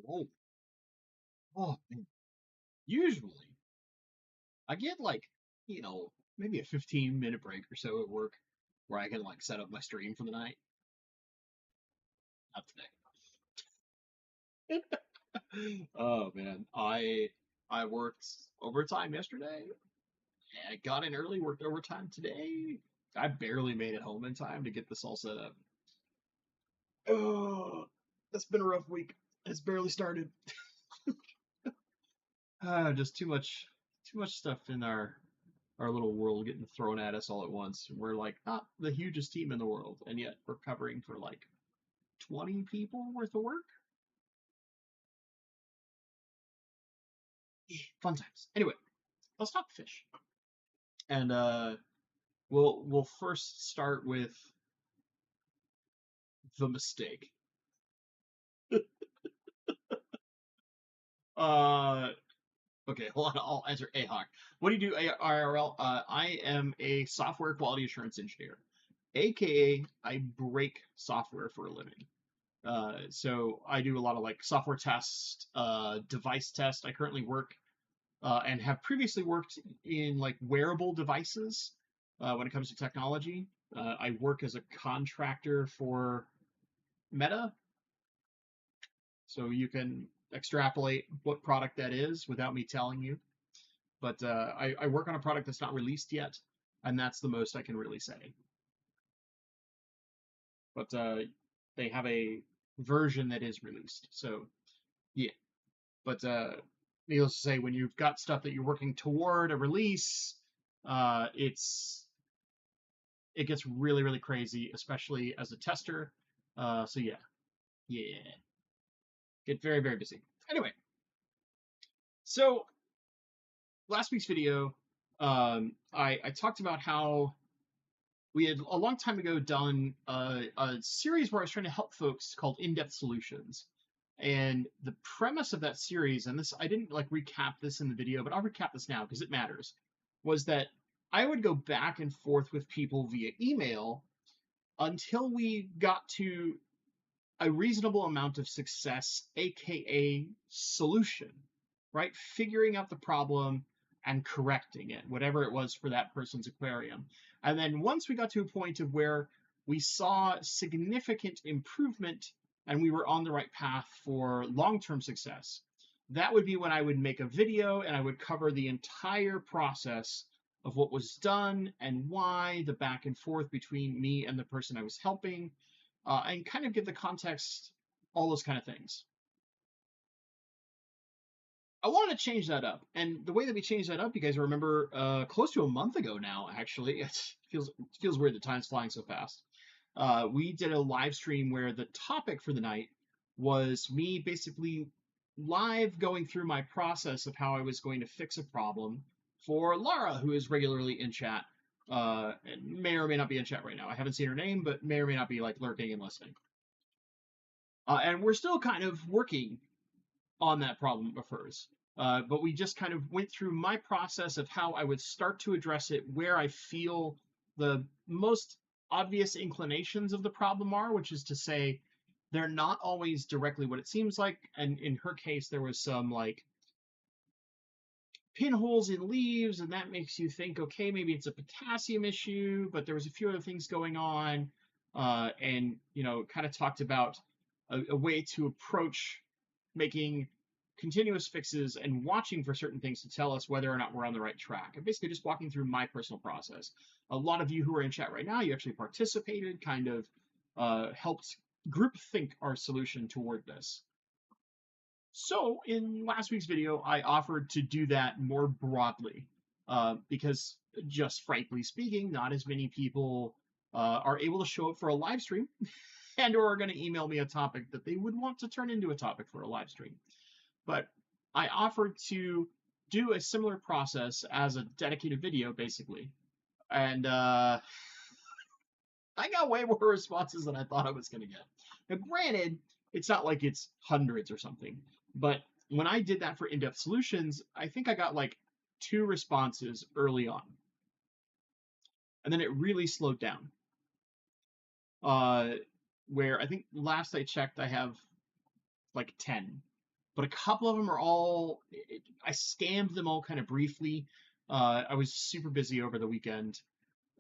alone. Oh, man. Usually, I get like, you know, maybe a 15-minute break or so at work where I can like set up my stream for the night. Not today. Oh man, I worked overtime yesterday. I got in early, worked overtime today. I barely made it home in time to get this all set up. Oh, that's been a rough week. It's barely started. Just too much stuff in our little world getting thrown at us all at once. We're like not the hugest team in the world, and yet we're covering for like 20 people worth of work. Fun times. Anyway, let's talk fish. And we'll first start with the mistake. uh okay, hold on, I'll answer AHawk. What do you do, IRL? I am a software quality assurance engineer, aka I break software for a living. So I do a lot of like software tests, device test. I currently work and have previously worked in like wearable devices when it comes to technology. I work as a contractor for Meta, so you can extrapolate what product that is without me telling you. But I work on a product that's not released yet, and that's the most I can really say. But they have a version that is released, so yeah. But needless to say, when you've got stuff that you're working toward a release, uh, it's it gets really really crazy, especially as a tester. So yeah, yeah, get very very busy. Anyway, so last week's video, I talked about how we had a long time ago done a series where I was trying to help folks called In-Depth Solutions. And the premise of that series, and this I didn't like recap this in the video, but I'll recap this now because it matters, was that I would go back and forth with people via email until we got to a reasonable amount of success, aka solution, right? Figuring out the problem and correcting it, whatever it was for that person's aquarium. And then once we got to a point of where we saw significant improvement and we were on the right path for long-term success, that would be when I would make a video and I would cover the entire process of what was done and why, the back and forth between me and the person I was helping, and kind of give the context, all those kind of things. I wanted to change that up, and the way that we changed that up, you guys remember, close to a month ago now. Actually, it feels weird that time's flying so fast. We did a live stream where the topic for the night was me basically live going through my process of how I was going to fix a problem for Lara, who is regularly in chat, and may or may not be in chat right now. I haven't seen her name, but may or may not be like lurking and listening. And we're still kind of working on that problem of hers. But we just kind of went through my process of how I would start to address it, where I feel the most obvious inclinations of the problem are, which is to say, they're not always directly what it seems like. And in her case, there was some like pinholes in leaves, and that makes you think, okay, maybe it's a potassium issue, but there was a few other things going on. And, kind of talked about a way to approach making continuous fixes and watching for certain things to tell us whether or not we're on the right track. And basically just walking through my personal process. A lot of you who are in chat right now, you actually participated, kind of helped group think our solution toward this. So in last week's video, I offered to do that more broadly because just frankly speaking, not as many people are able to show up for a live stream and or are going to email me a topic that they would want to turn into a topic for a live stream. But I offered to do a similar process as a dedicated video, basically. And I got way more responses than I thought I was going to get. Now, granted, it's not like it's hundreds or something, but when I did that for In-Depth Solutions, I think I got like 2 responses early on. And then it really slowed down. Where I think last I checked, I have like 10 but a couple of them are all. I scanned them all kind of briefly. I was super busy over the weekend,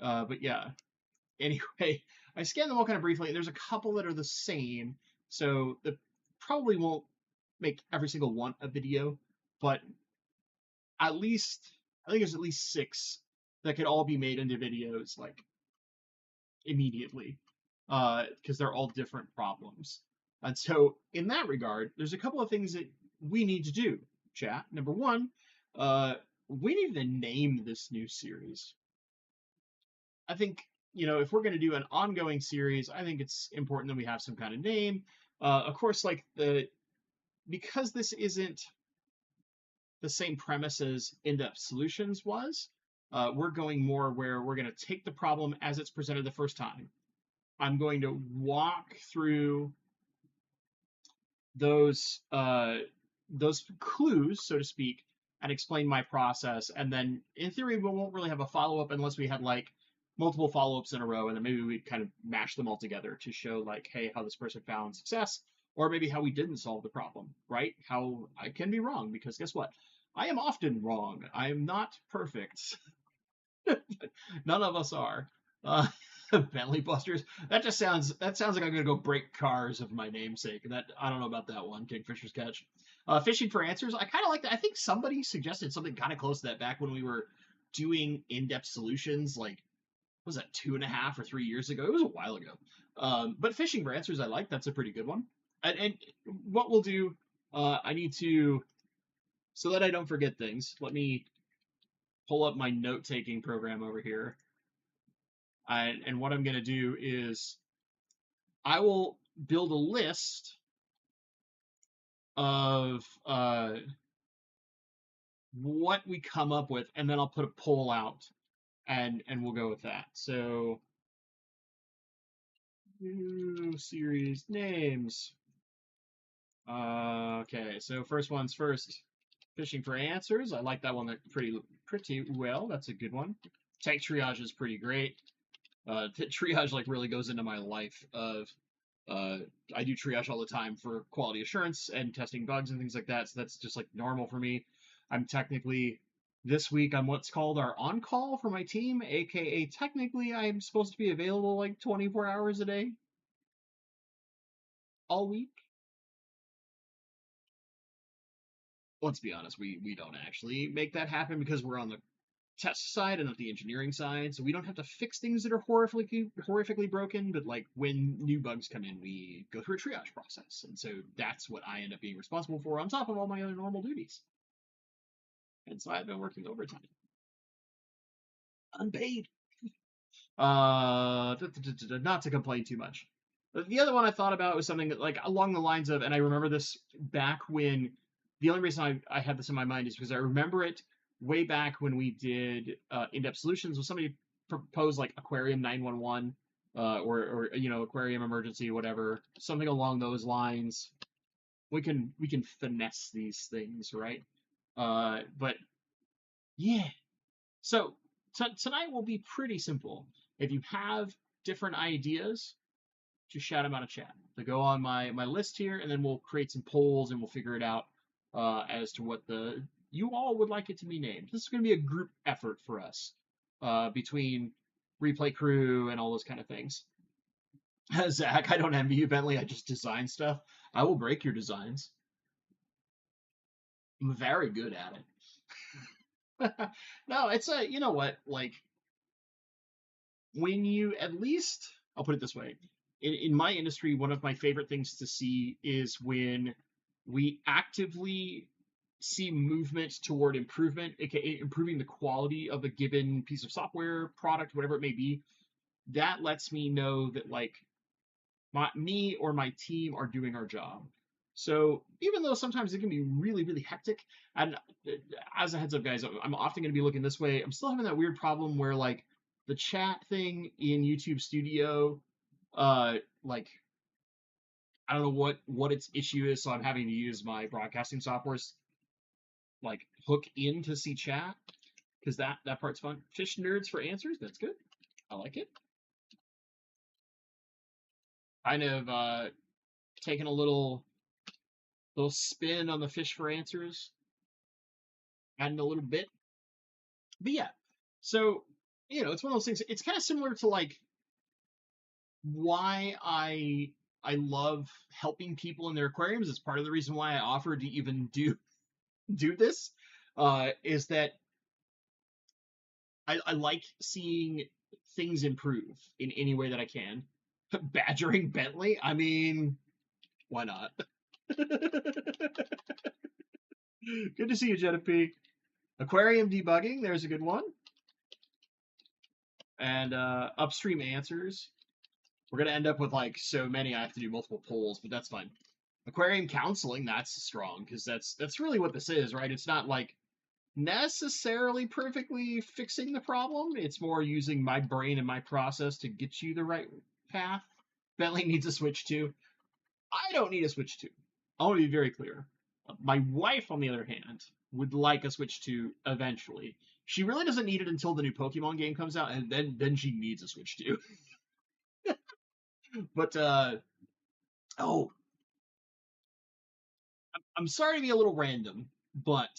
but yeah. Anyway, I scanned them all kind of briefly. There's a couple that are the same, so the probably won't make every single one a video, but at least I think there's at least 6 that could all be made into videos like immediately, because they're all different problems. And so in that regard, there's a couple of things that we need to do. Chat. Number one, we need to name this new series. I think, if we're going to do an ongoing series, I think it's important that we have some kind of name. Of course, like because this isn't the same premise as In-Depth Solutions was, we're going more where we're going to take the problem as it's presented the first time. I'm going to walk through those clues, so to speak, and explain my process. And then, in theory, we won't really have a follow-up unless we had like multiple follow-ups in a row, and then maybe we kind of mash them all together to show like, hey, how this person found success, or maybe how we didn't solve the problem, right? How I can be wrong, because guess what? I am often wrong. I am not perfect. None of us are. Bentley Busters. That sounds like I'm gonna go break cars of my namesake. That I don't know about that one. Kingfisher's Catch. Fishing for Answers. I kind of like that. I think somebody suggested something kind of close to that back when we were doing In-Depth Solutions. Like, what was that 2.5 or 3 years ago? It was a while ago. But Fishing for Answers, I like. That's a pretty good one. And what we'll do, I need to, so that I don't forget things. Let me pull up my note-taking program over here. And what I'm going to do is I will build a list of what we come up with, and then I'll put a poll out, and we'll go with that. So, new series names. Okay, so first one's first. Fishing for Answers. I like that one pretty well. That's a good one. Tech Triage is pretty great. Triage like really goes into my life of I do triage all the time for quality assurance and testing bugs and things like that. So that's just like normal for me. I'm technically this week I'm what's called our on call for my team, aka technically I'm supposed to be available like 24 hours a day all week. Let's be honest, we don't actually make that happen because we're on the test side and not the engineering side, so we don't have to fix things that are horrifically broken, but like when new bugs come in, we go through a triage process, and so that's what I end up being responsible for on top of all my other normal duties. And so I've been working overtime. Unpaid. Not to complain too much. The other one I thought about was something that, like, along the lines of, and I remember this back when, the only reason I had this in my mind is because I remember it way back when we did In-Depth Solutions, was somebody proposed like Aquarium 911, or Aquarium Emergency, whatever, something along those lines. We can finesse these things, right? But yeah. So tonight will be pretty simple. If you have different ideas, just shout them out of chat. They go on my list here, and then we'll create some polls and we'll figure it out as to what you all would like it to be named. This is going to be a group effort for us between Replay Crew and all those kind of things. Zach, I don't envy you, Bentley. I just design stuff. I will break your designs. I'm very good at it. No, it's you know what, like, when you at least, I'll put it this way, in my industry, one of my favorite things to see is when we actively see movement toward improvement, aka improving the quality of a given piece of software, product, whatever it may be. That lets me know that like me or my team are doing our job. So even though sometimes it can be really, really hectic, and as a heads up, guys, I'm often going to be looking this way. I'm still having that weird problem where like the chat thing in YouTube Studio, like I don't know what its issue is, so I'm having to use my broadcasting software's like hook in to see chat, because that part's fun. Fish Nerds for Answers, that's good. I like it. Kind of taking a little little spin on the fish for answers, adding a little bit. But yeah, so it's one of those things. It's kind of similar to like why I love helping people in their aquariums. It's part of the reason why I offered to even do this. Is that I like seeing things improve in any way that I can. Badgering Bentley, I mean, why not? Good to see you, Genevieve. Aquarium debugging, there's a good one. And upstream answers. We're gonna end up with like so many I have to do multiple polls, but that's fine. Aquarium counseling, that's strong because that's really what this is, right? It's not like necessarily perfectly fixing the problem. It's more using my brain and my process to get you the right path. Bentley needs a Switch 2. I don't need a Switch 2. I want to be very clear. My wife, on the other hand, would like a Switch 2 eventually. She really doesn't need it until the new Pokemon game comes out, and then she needs a Switch 2. But oh, I'm sorry to be a little random, but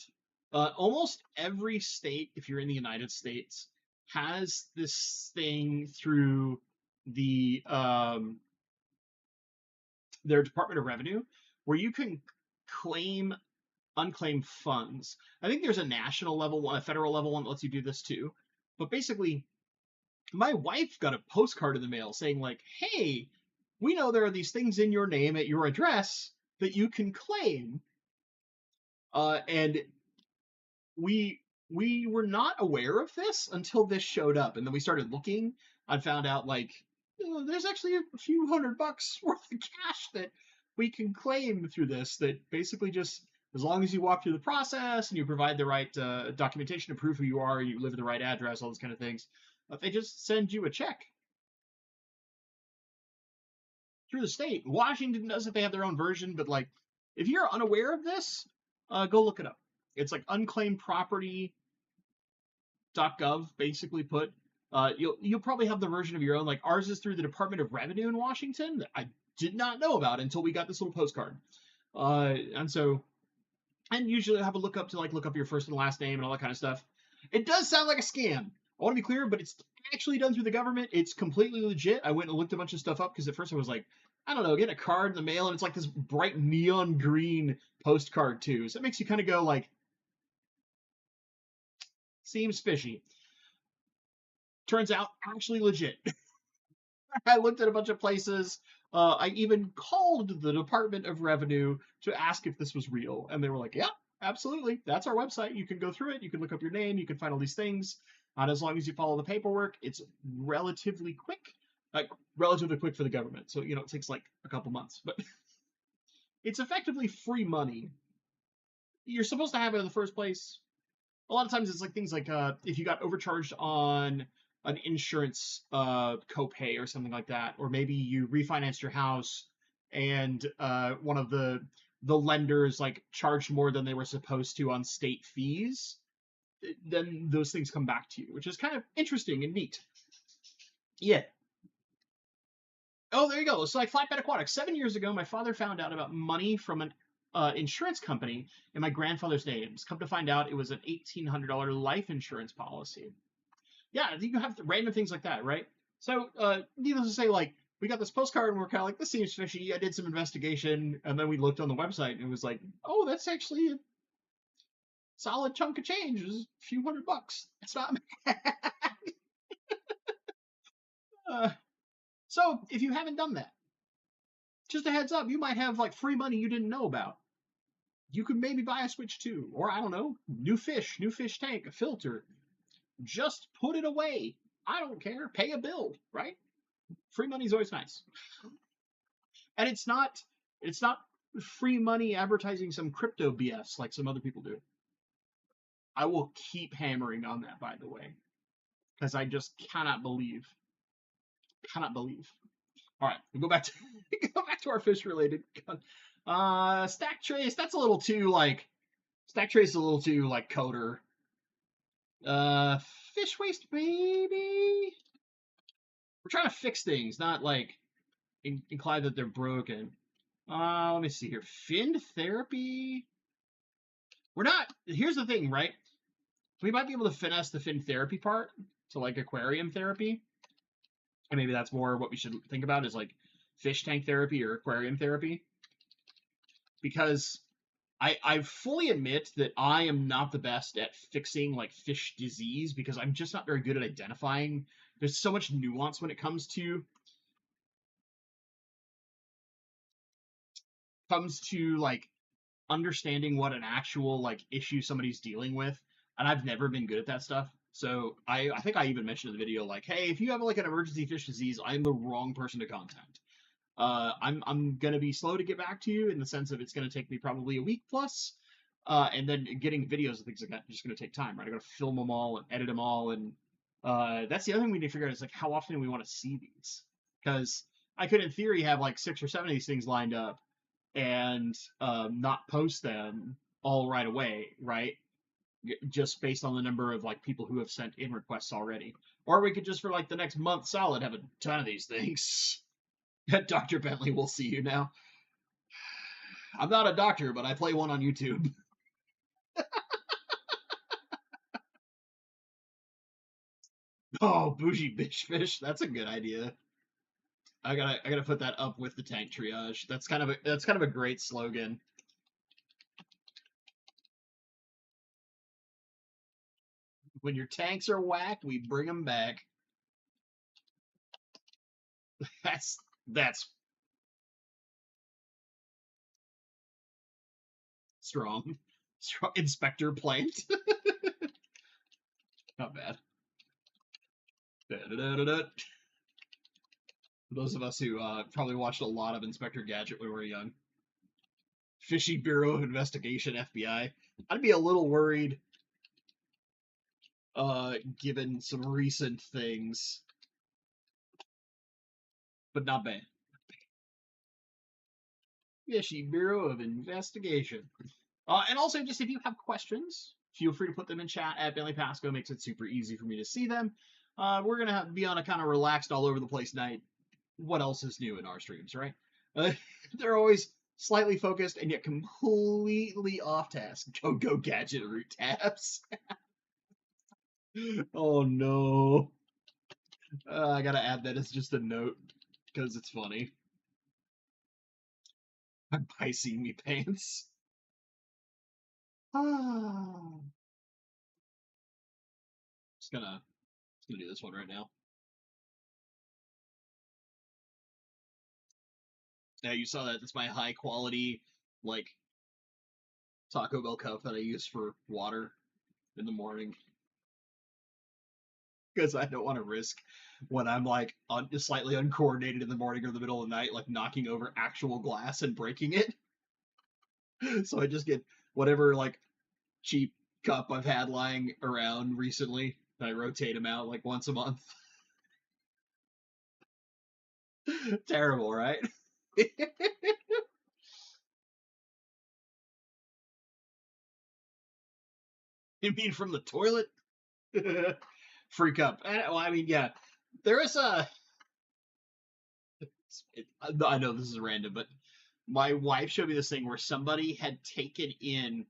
almost every state, if you're in the United States, has this thing through the their Department of Revenue where you can claim unclaimed funds. I think there's a national level one, a federal level one that lets you do this too. But basically, my wife got a postcard in the mail saying like, "Hey, we know there are these things in your name at your address that you can claim." And we were not aware of this until this showed up, and then we started looking and found out like there's actually a few $100 worth of cash that we can claim through this. That basically just as long as you walk through the process and you provide the right documentation to prove who you are, you live at the right address, all those kind of things, they just send you a check through the state. Washington doesn't; they have their own version, but like if you're unaware of this, go look it up. It's like unclaimedproperty.gov, basically put. You'll probably have the version of your own. Like ours is through the Department of Revenue in Washington that I did not know about until we got this little postcard. And usually I have a look up your first and last name and all that kind of stuff. It does sound like a scam. I want to be clear, but it's actually done through the government. It's completely legit. I went and looked a bunch of stuff up because at first I was like, I don't know, getting a card in the mail and it's like this bright neon green postcard too. So it makes you kind of go like, seems fishy. Turns out actually legit. I looked at a bunch of places. I even called the Department of Revenue to ask if this was real, and they were like, "Yeah, absolutely. That's our website. You can go through it. You can look up your name. You can find all these things. And as long as you follow the paperwork, it's relatively quick. Like relatively quick for the government. So it takes like a couple months, but it's effectively free money. You're supposed to have it in the first place. A lot of times it's like things like if you got overcharged on an insurance copay or something like that, or maybe you refinanced your house and one of the lenders like charged more than they were supposed to on state fees, then those things come back to you, which is kind of interesting and neat. Yeah. Oh, there you go. It's like Flatbed Aquatics. 7 years ago, my father found out about money from an insurance company in my grandfather's names. Come to find out, it was an $1,800 life insurance policy. Yeah, you have random things like that, right? So, needless to say, like, we got this postcard and we're kind of like, this seems fishy. I did some investigation, and then we looked on the website and it was like, oh, that's actually a solid chunk of change. It was a few $100. That's not bad. So, if you haven't done that, just a heads up, you might have like free money you didn't know about. You could maybe buy a Switch 2, or I don't know, new fish tank, a filter. Just put it away. I don't care. Pay a bill, right? Free money is always nice. And it's not free money advertising some crypto BS like some other people do. I will keep hammering on that, by the way, because I just cannot believe. All right, we go back to our fish related. Stack trace. That's a little too like. Stack trace is a little too like coder. Fish waste, baby. We're trying to fix things, not like imply that they're broken. Let me see here. Fin therapy. We're not. Here's the thing, right? We might be able to finesse the fin therapy part to like aquarium therapy, and maybe that's more what we should think about is like fish tank therapy or aquarium therapy, because I fully admit that I am not the best at fixing like fish disease because I'm just not very good at identifying. There's so much nuance when it comes to like understanding what an actual like issue somebody's dealing with, and I've never been good at that stuff. So I think I even mentioned in the video like, hey, if you have like an emergency fish disease, I'm the wrong person to contact. I'm gonna be slow to get back to you in the sense of it's gonna take me probably a week plus, and then getting videos and things like that is just gonna take time, right? I gotta film them all and edit them all, and that's the other thing we need to figure out is like how often do we want to see these? Because I could in theory have like 6 or 7 of these things lined up and not post them all right away, right? Just based on the number of like people who have sent in requests already, or we could just for like the next month solid have a ton of these things. Dr. Bentley, we'll see you now. I'm not a doctor, but I play one on YouTube. Oh, bougie bitch fish. That's a good idea. I gotta put that up with the tank triage. That's kind of a great slogan. When your tanks are whack, we bring them back. That's strong. Strong Inspector Plant. Not bad. Da-da-da-da-da. Those of us who probably watched a lot of Inspector Gadget when we were young. Fishy Bureau of Investigation, FBI. I'd be a little worried, given some recent things, but not bad. Fishy Bureau of Investigation. And also, just if you have questions, feel free to put them in chat at Bentley Pasco. Makes it super easy for me to see them. We're gonna be on a kind of relaxed, all over the place night. What else is new in our streams, right? Uh, they're always slightly focused and yet completely off task. Go gadget root tabs. Oh no. I gotta add that as just a note because it's funny. Buy see me pants. Ah. Just gonna do this one right now. Yeah, you saw that. That's my high quality like Taco Bell cup that I use for water in the morning because I don't want to risk when I'm like slightly uncoordinated in the morning or the middle of the night, like knocking over actual glass and breaking it. So I just get whatever like cheap cup I've had lying around recently. And I rotate them out like once a month. Terrible, right? You mean from the toilet? Free cup. Well, I mean, yeah. There is a. I know this is random, but my wife showed me this thing where somebody had taken in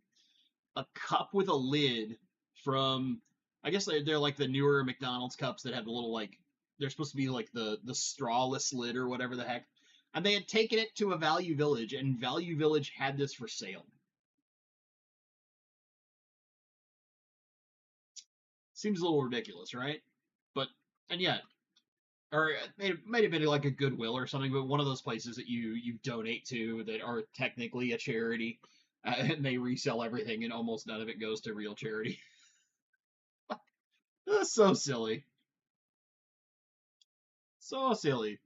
a cup with a lid from. I guess they're like the newer McDonald's cups that have the little like. They're supposed to be like the strawless lid or whatever the heck. And they had taken it to a Value Village, and Value Village had this for sale. Seems a little ridiculous, right? But and yet, or it might have been like a Goodwill or something, but one of those places that you donate to that are technically a charity, and they resell everything, and almost none of it goes to real charity. That's so silly, so silly.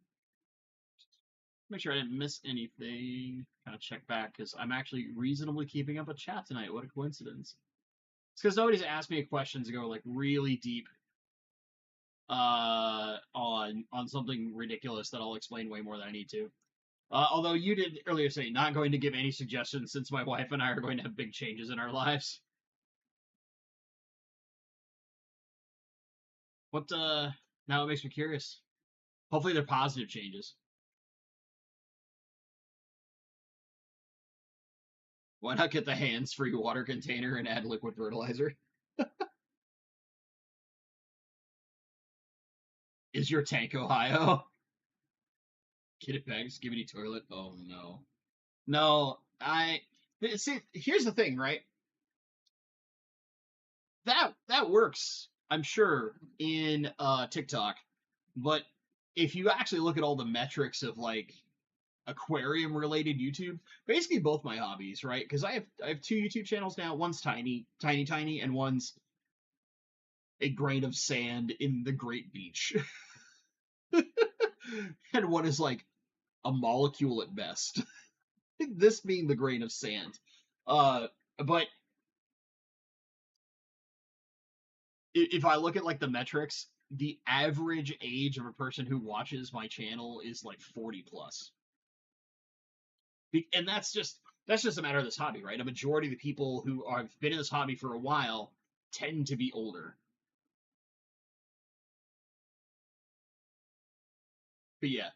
Make sure I didn't miss anything. Kind of check back because I'm actually reasonably keeping up with chat tonight. What a coincidence! It's because nobody's asked me questions to go like really deep on something ridiculous that I'll explain way more than I need to. Although you did earlier say not going to give any suggestions since my wife and I are going to have big changes in our lives. What now it makes me curious. Hopefully they're positive changes. Why not get the hands-free water container and add liquid fertilizer? Is your tank Ohio? Get it back, Skibidi Toilet. Oh no. No, see, here's the thing, right? That works, I'm sure, in TikTok, but if you actually look at all the metrics of like aquarium related YouTube, basically both my hobbies, right? Because I have two YouTube channels now. One's tiny, and one's a grain of sand in the Great Beach, and one is like a molecule at best. This being the grain of sand. But if I look at like the metrics, the average age of a person who watches my channel is like 40 plus. And that's just a matter of this hobby, right? A majority of the people who have been in this hobby for a while tend to be older. But yeah,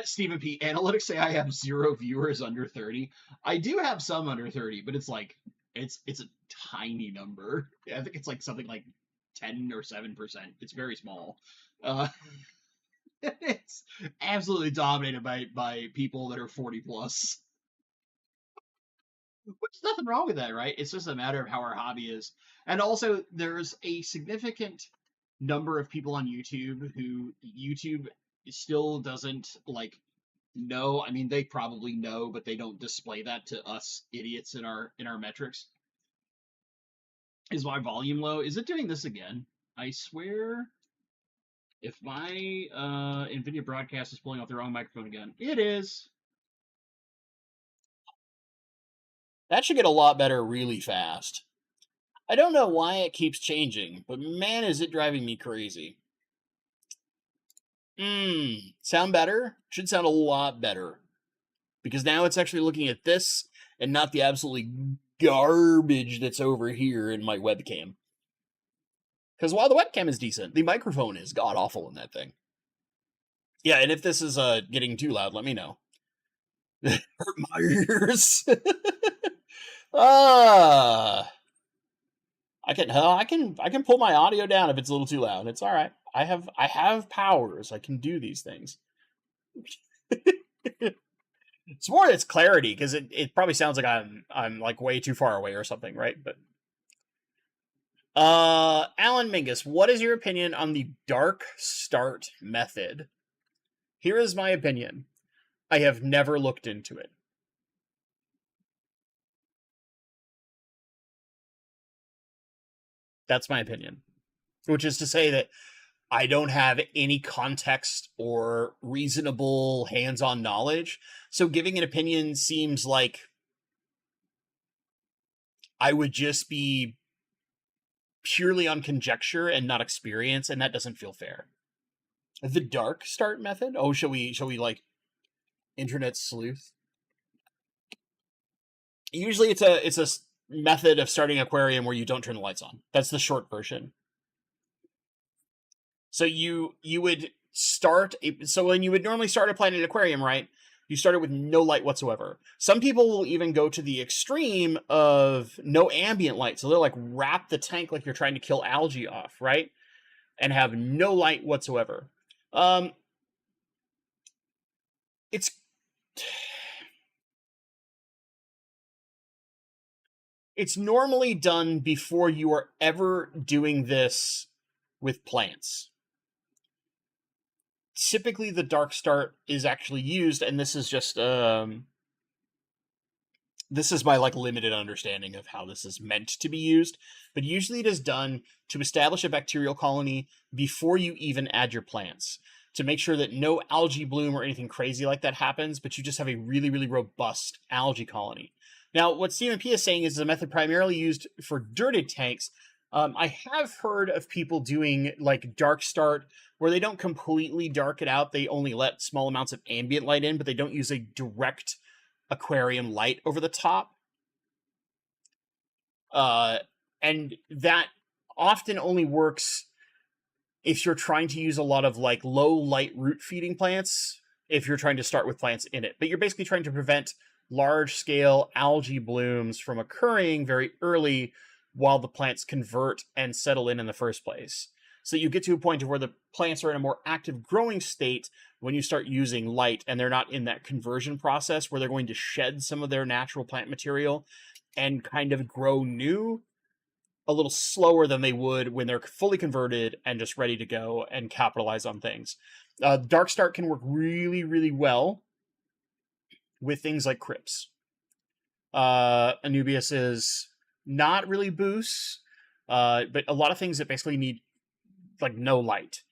Stephen P. Analytics say I have 0 viewers under 30. I do have some under 30, but it's like it's a tiny number. I think it's like something like 10 or 7%. It's very small. Uh, it's absolutely dominated by people that are 40 plus. Which is nothing wrong with that, right? It's just a matter of how our hobby is. And also, there's a significant number of people on YouTube who YouTube still doesn't like know. I mean, they probably know, but they don't display that to us idiots in our metrics. Is my volume low? Is it doing this again? I swear, if my NVIDIA broadcast is pulling off the wrong microphone again, it is. That should get a lot better really fast. I don't know why it keeps changing, but man, is it driving me crazy. Sound better? Should sound a lot better. Because now it's actually looking at this and not the absolutely garbage that's over here in my webcam. Because while the webcam is decent, the microphone is god-awful in that thing. Yeah, and if this is getting too loud, let me know. Hurt my ears. I can pull my audio down if it's a little too loud. It's all right. I have powers. I can do these things. It's more its clarity, because it probably sounds like I'm like way too far away or something, right? But Alan Mingus, what is your opinion on the dark start method? Here is my opinion. I have never looked into it. That's my opinion. Which is to say that I don't have any context or reasonable hands-on knowledge. So giving an opinion seems like I would just be purely on conjecture and not experience, and that doesn't feel fair. The dark start method? Oh, shall we like internet sleuth? Usually it's a method of starting an aquarium where you don't turn the lights on. That's the short version. So you would start so when you would normally start a Planet Aquarium, right? You start it with no light whatsoever. Some people will even go to the extreme of no ambient light. So they'll like wrap the tank like you're trying to kill algae off, right? And have no light whatsoever. It's normally done before you are ever doing this with plants. Typically, the dark start is actually used, and this is just this is my like limited understanding of how this is meant to be used, but usually it is done to establish a bacterial colony before you even add your plants, to make sure that no algae bloom or anything crazy like that happens, but you just have a really, really robust algae colony. Now, what Stephen P is saying is a method primarily used for dirted tanks. I have heard of people doing like dark start where they don't completely dark it out. They only let small amounts of ambient light in, but they don't use a direct aquarium light over the top. And that often only works if you're trying to use a lot of like low light root feeding plants, if you're trying to start with plants in it. But you're basically trying to prevent large-scale algae blooms from occurring very early while the plants convert and settle in the first place. So you get to a point where the plants are in a more active growing state when you start using light, and they're not in that conversion process where they're going to shed some of their natural plant material and kind of grow new a little slower than they would when they're fully converted and just ready to go and capitalize on things. Dark Start can work really, really well with things like Crypts. Anubias is not really boosts, but a lot of things that basically need like no light.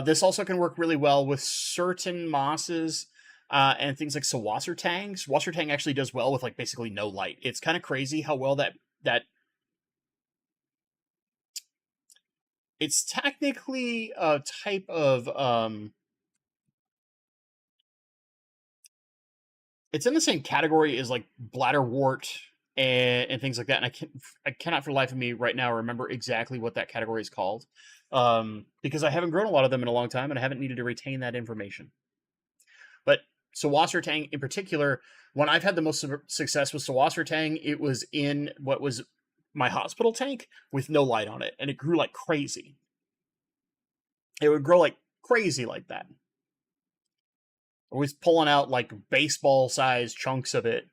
This also can work really well with certain mosses and things like Sawassertang. Sawassertang actually does well with like basically no light. It's kind of crazy how well that it's technically a type of it's in the same category as like bladderwort and things like that. And I cannot for the life of me right now remember exactly what that category is called, because I haven't grown a lot of them in a long time and I haven't needed to retain that information. But Sawassertang in particular, when I've had the most success with Sawassertang, it was in what was my hospital tank with no light on it, and it grew like crazy. It would grow like crazy like that. Always pulling out like baseball-sized chunks of it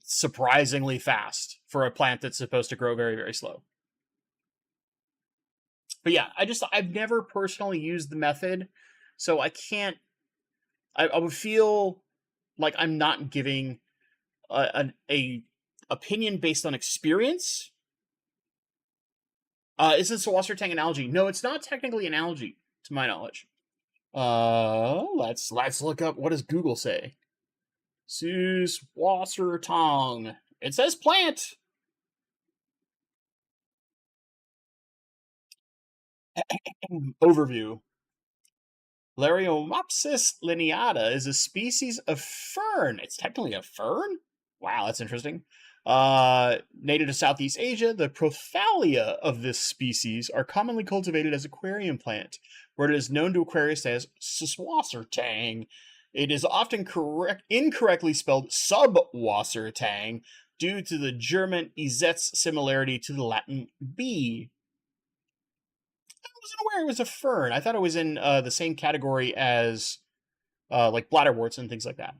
surprisingly fast for a plant that's supposed to grow very, very slow. But yeah, I've never personally used the method, so I can't. I would feel like I'm not giving a opinion based on experience. Isn't Sawassertang an algae? No, it's not technically an algae, to my knowledge. Let's look up, what does Google say? Sawassertang. It says plant. Overview. Lariomopsis lineata is a species of fern. It's technically a fern? Wow, that's interesting. Native to Southeast Asia, the Prothalia of this species are commonly cultivated as aquarium plant, where it is known to aquarists as Sawassertang. It is often incorrectly spelled Subwassertang due to the German Esetz similarity to the Latin bee. I wasn't aware it was a fern. I thought it was in the same category as like bladderworts and things like that.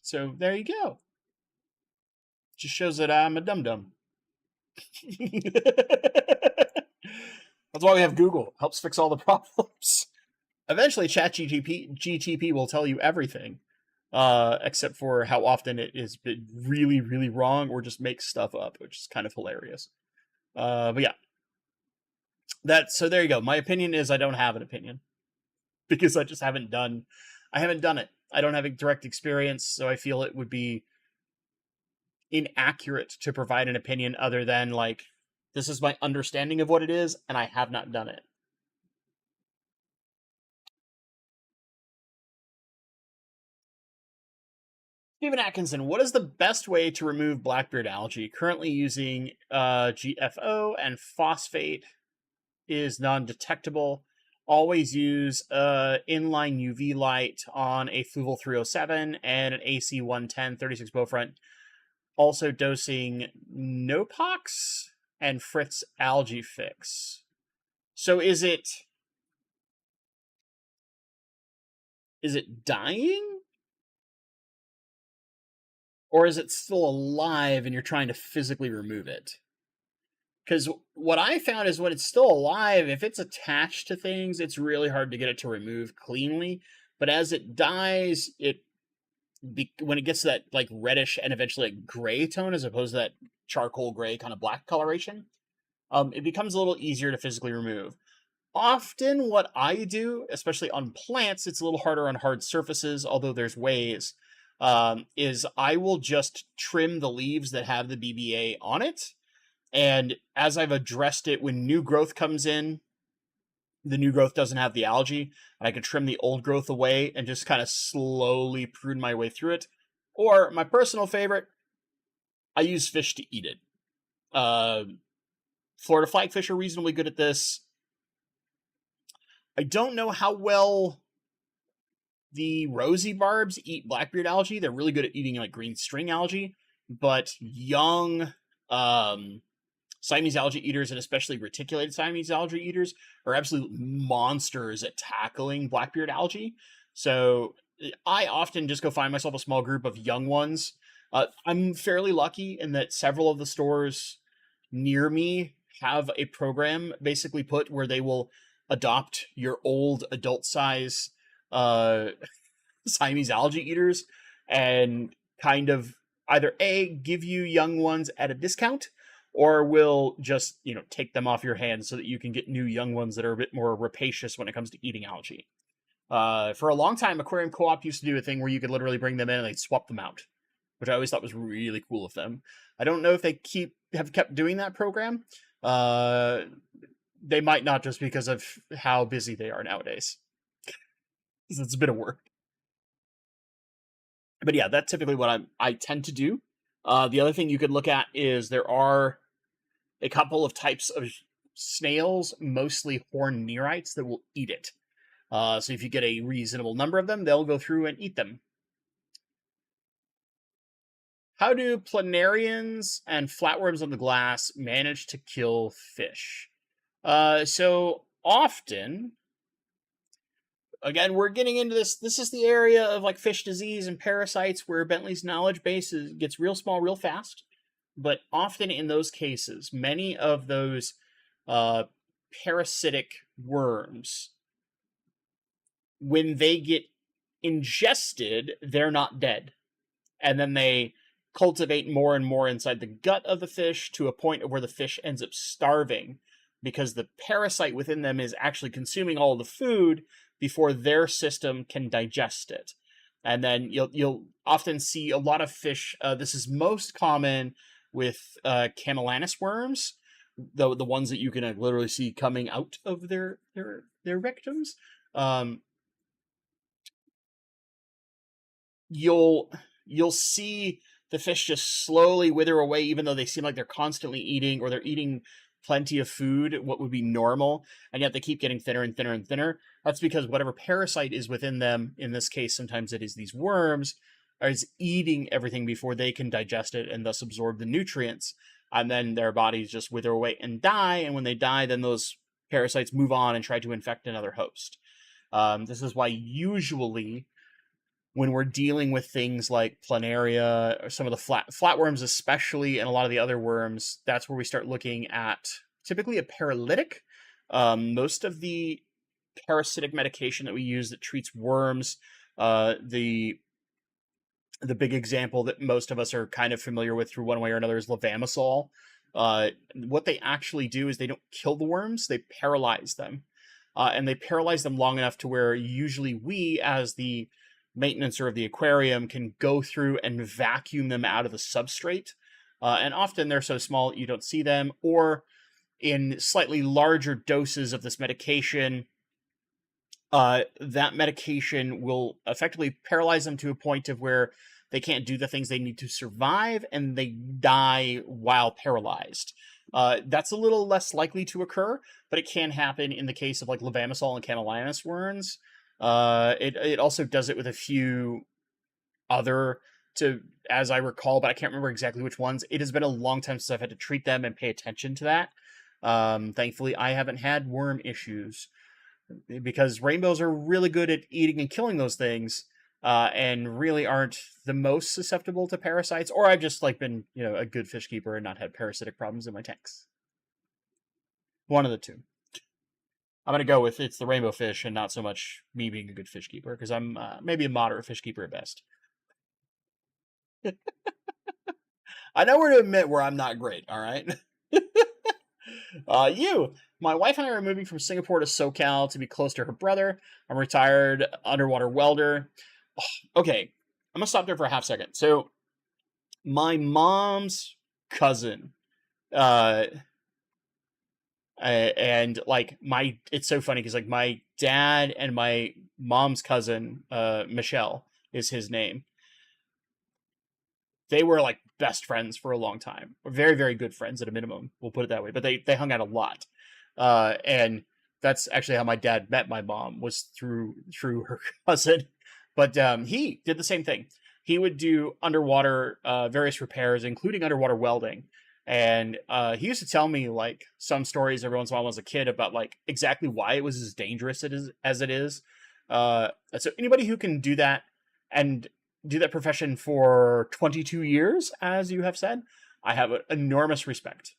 So there you go. Just shows that I'm a dum-dum. That's why we have Google. Helps fix all the problems. Eventually, ChatGPT will tell you everything, except for how often it is really, really wrong or just makes stuff up, which is kind of hilarious. But yeah. So there you go. My opinion is I don't have an opinion because I just haven't done it. I don't have a direct experience, so I feel it would be inaccurate to provide an opinion other than like, this is my understanding of what it is, and I have not done it. Stephen Atkinson, what is the best way to remove blackbeard algae? Currently using GFO and phosphate is non-detectable. Always use inline UV light on a Fluval 307 and an AC 110 36 Beaufront. Also dosing Nopox and Fritz Algae Fix. So is it dying? Or is it still alive and you're trying to physically remove it? Because what I found is when it's still alive, if it's attached to things, it's really hard to get it to remove cleanly. But as it dies, when it gets to that like reddish and eventually like gray tone, as opposed to that charcoal gray kind of black coloration, it becomes a little easier to physically remove. Often what I do, especially on plants, it's a little harder on hard surfaces, although there's ways, is I will just trim the leaves that have the BBA on it. And as I've addressed it, when new growth comes in, the new growth doesn't have the algae, and I can trim the old growth away and just kind of slowly prune my way through it. Or my personal favorite, I use fish to eat it. Florida flagfish are reasonably good at this. I don't know how well the rosy barbs eat blackbeard algae. They're really good at eating like green string algae, but young Siamese algae eaters, and especially reticulated Siamese algae eaters, are absolute monsters at tackling blackbeard algae. So I often just go find myself a small group of young ones. I'm fairly lucky in that several of the stores near me have a program basically put where they will adopt your old adult size Siamese algae eaters and kind of either give you young ones at a discount, or will just take them off your hands so that you can get new young ones that are a bit more rapacious when it comes to eating algae. For a long time, Aquarium Co-op used to do a thing where you could literally bring them in and they'd swap them out, which I always thought was really cool of them. I don't know if they have kept doing that program. They might not, just because of how busy they are nowadays. It's a bit of work. But yeah, that's typically what I tend to do. The other thing you could look at is there are a couple of types of snails, mostly horned nereids, that will eat it. So if you get a reasonable number of them, they'll go through and eat them. How do planarians and flatworms on the glass manage to kill fish? So often, again, we're getting into this. This is the area of like fish disease and parasites where Bentley's knowledge base gets real small real fast. But often in those cases, many of those parasitic worms, when they get ingested, they're not dead. And then they cultivate more and more inside the gut of the fish to a point where the fish ends up starving because the parasite within them is actually consuming all the food before their system can digest it. And then you'll often see a lot of fish. This is most common with Camellanus worms, the ones that you can literally see coming out of their rectums. You'll see the fish just slowly wither away, even though they seem like they're constantly eating, or they're eating plenty of food, what would be normal, and yet they keep getting thinner and thinner and thinner. That's because whatever parasite is within them, in this case, sometimes it is these worms, is eating everything before they can digest it and thus absorb the nutrients. And then their bodies just wither away and die. And when they die, then those parasites move on and try to infect another host. This is why usually when we're dealing with things like planaria, or some of the flatworms especially, and a lot of the other worms, that's where we start looking at typically a paralytic. Most of the parasitic medication that we use that treats worms, the big example that most of us are kind of familiar with through one way or another is levamisole. What they actually do is they don't kill the worms, they paralyze them. And they paralyze them long enough to where usually we, as the maintenancer of the aquarium, can go through and vacuum them out of the substrate. And often they're so small that you don't see them, or in slightly larger doses of this medication, that medication will effectively paralyze them to a point of where they can't do the things they need to survive, and they die while paralyzed. That's a little less likely to occur, but it can happen in the case of like levamisole and Camellanus worms. It also does it with a few other, as I recall, but I can't remember exactly which ones. It has been a long time since I've had to treat them and pay attention to that. Thankfully, I haven't had worm issues, because rainbows are really good at eating and killing those things, and really aren't the most susceptible to parasites. Or I've just been a good fish keeper and not had parasitic problems in my tanks. One of the two. I'm going to go with it's the rainbow fish and not so much me being a good fish keeper, because I'm maybe a moderate fish keeper at best. I know where to admit where I'm not great, all right? My wife and I are moving from Singapore to SoCal to be close to her brother. I'm a retired underwater welder. Okay, I'm going to stop there for a half second. So, my mom's cousin, and it's so funny because my dad and my mom's cousin, Michelle is his name, they were best friends for a long time. Very, very good friends at a minimum, we'll put it that way. But they hung out a lot, and that's actually how my dad met my mom, was through her cousin. But he did the same thing. He would do underwater various repairs, including underwater welding. And he used to tell me like some stories every once in a while as a kid about like exactly why it was as dangerous as it is. So anybody who can do that and do that profession for 22 years, as you have said, I have an enormous respect,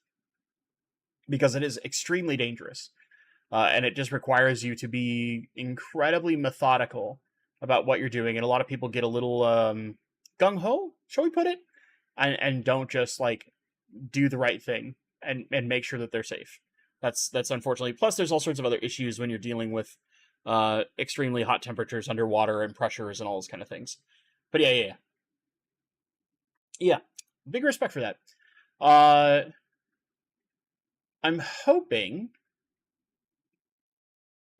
because it is extremely dangerous. And it just requires you to be incredibly methodical about what you're doing. And a lot of people get a little gung-ho, shall we put it, and don't just like do the right thing and make sure that they're safe. That's unfortunately. Plus, there's all sorts of other issues when you're dealing with extremely hot temperatures underwater and pressures and all those kind of things. But yeah. Big respect for that. I'm hoping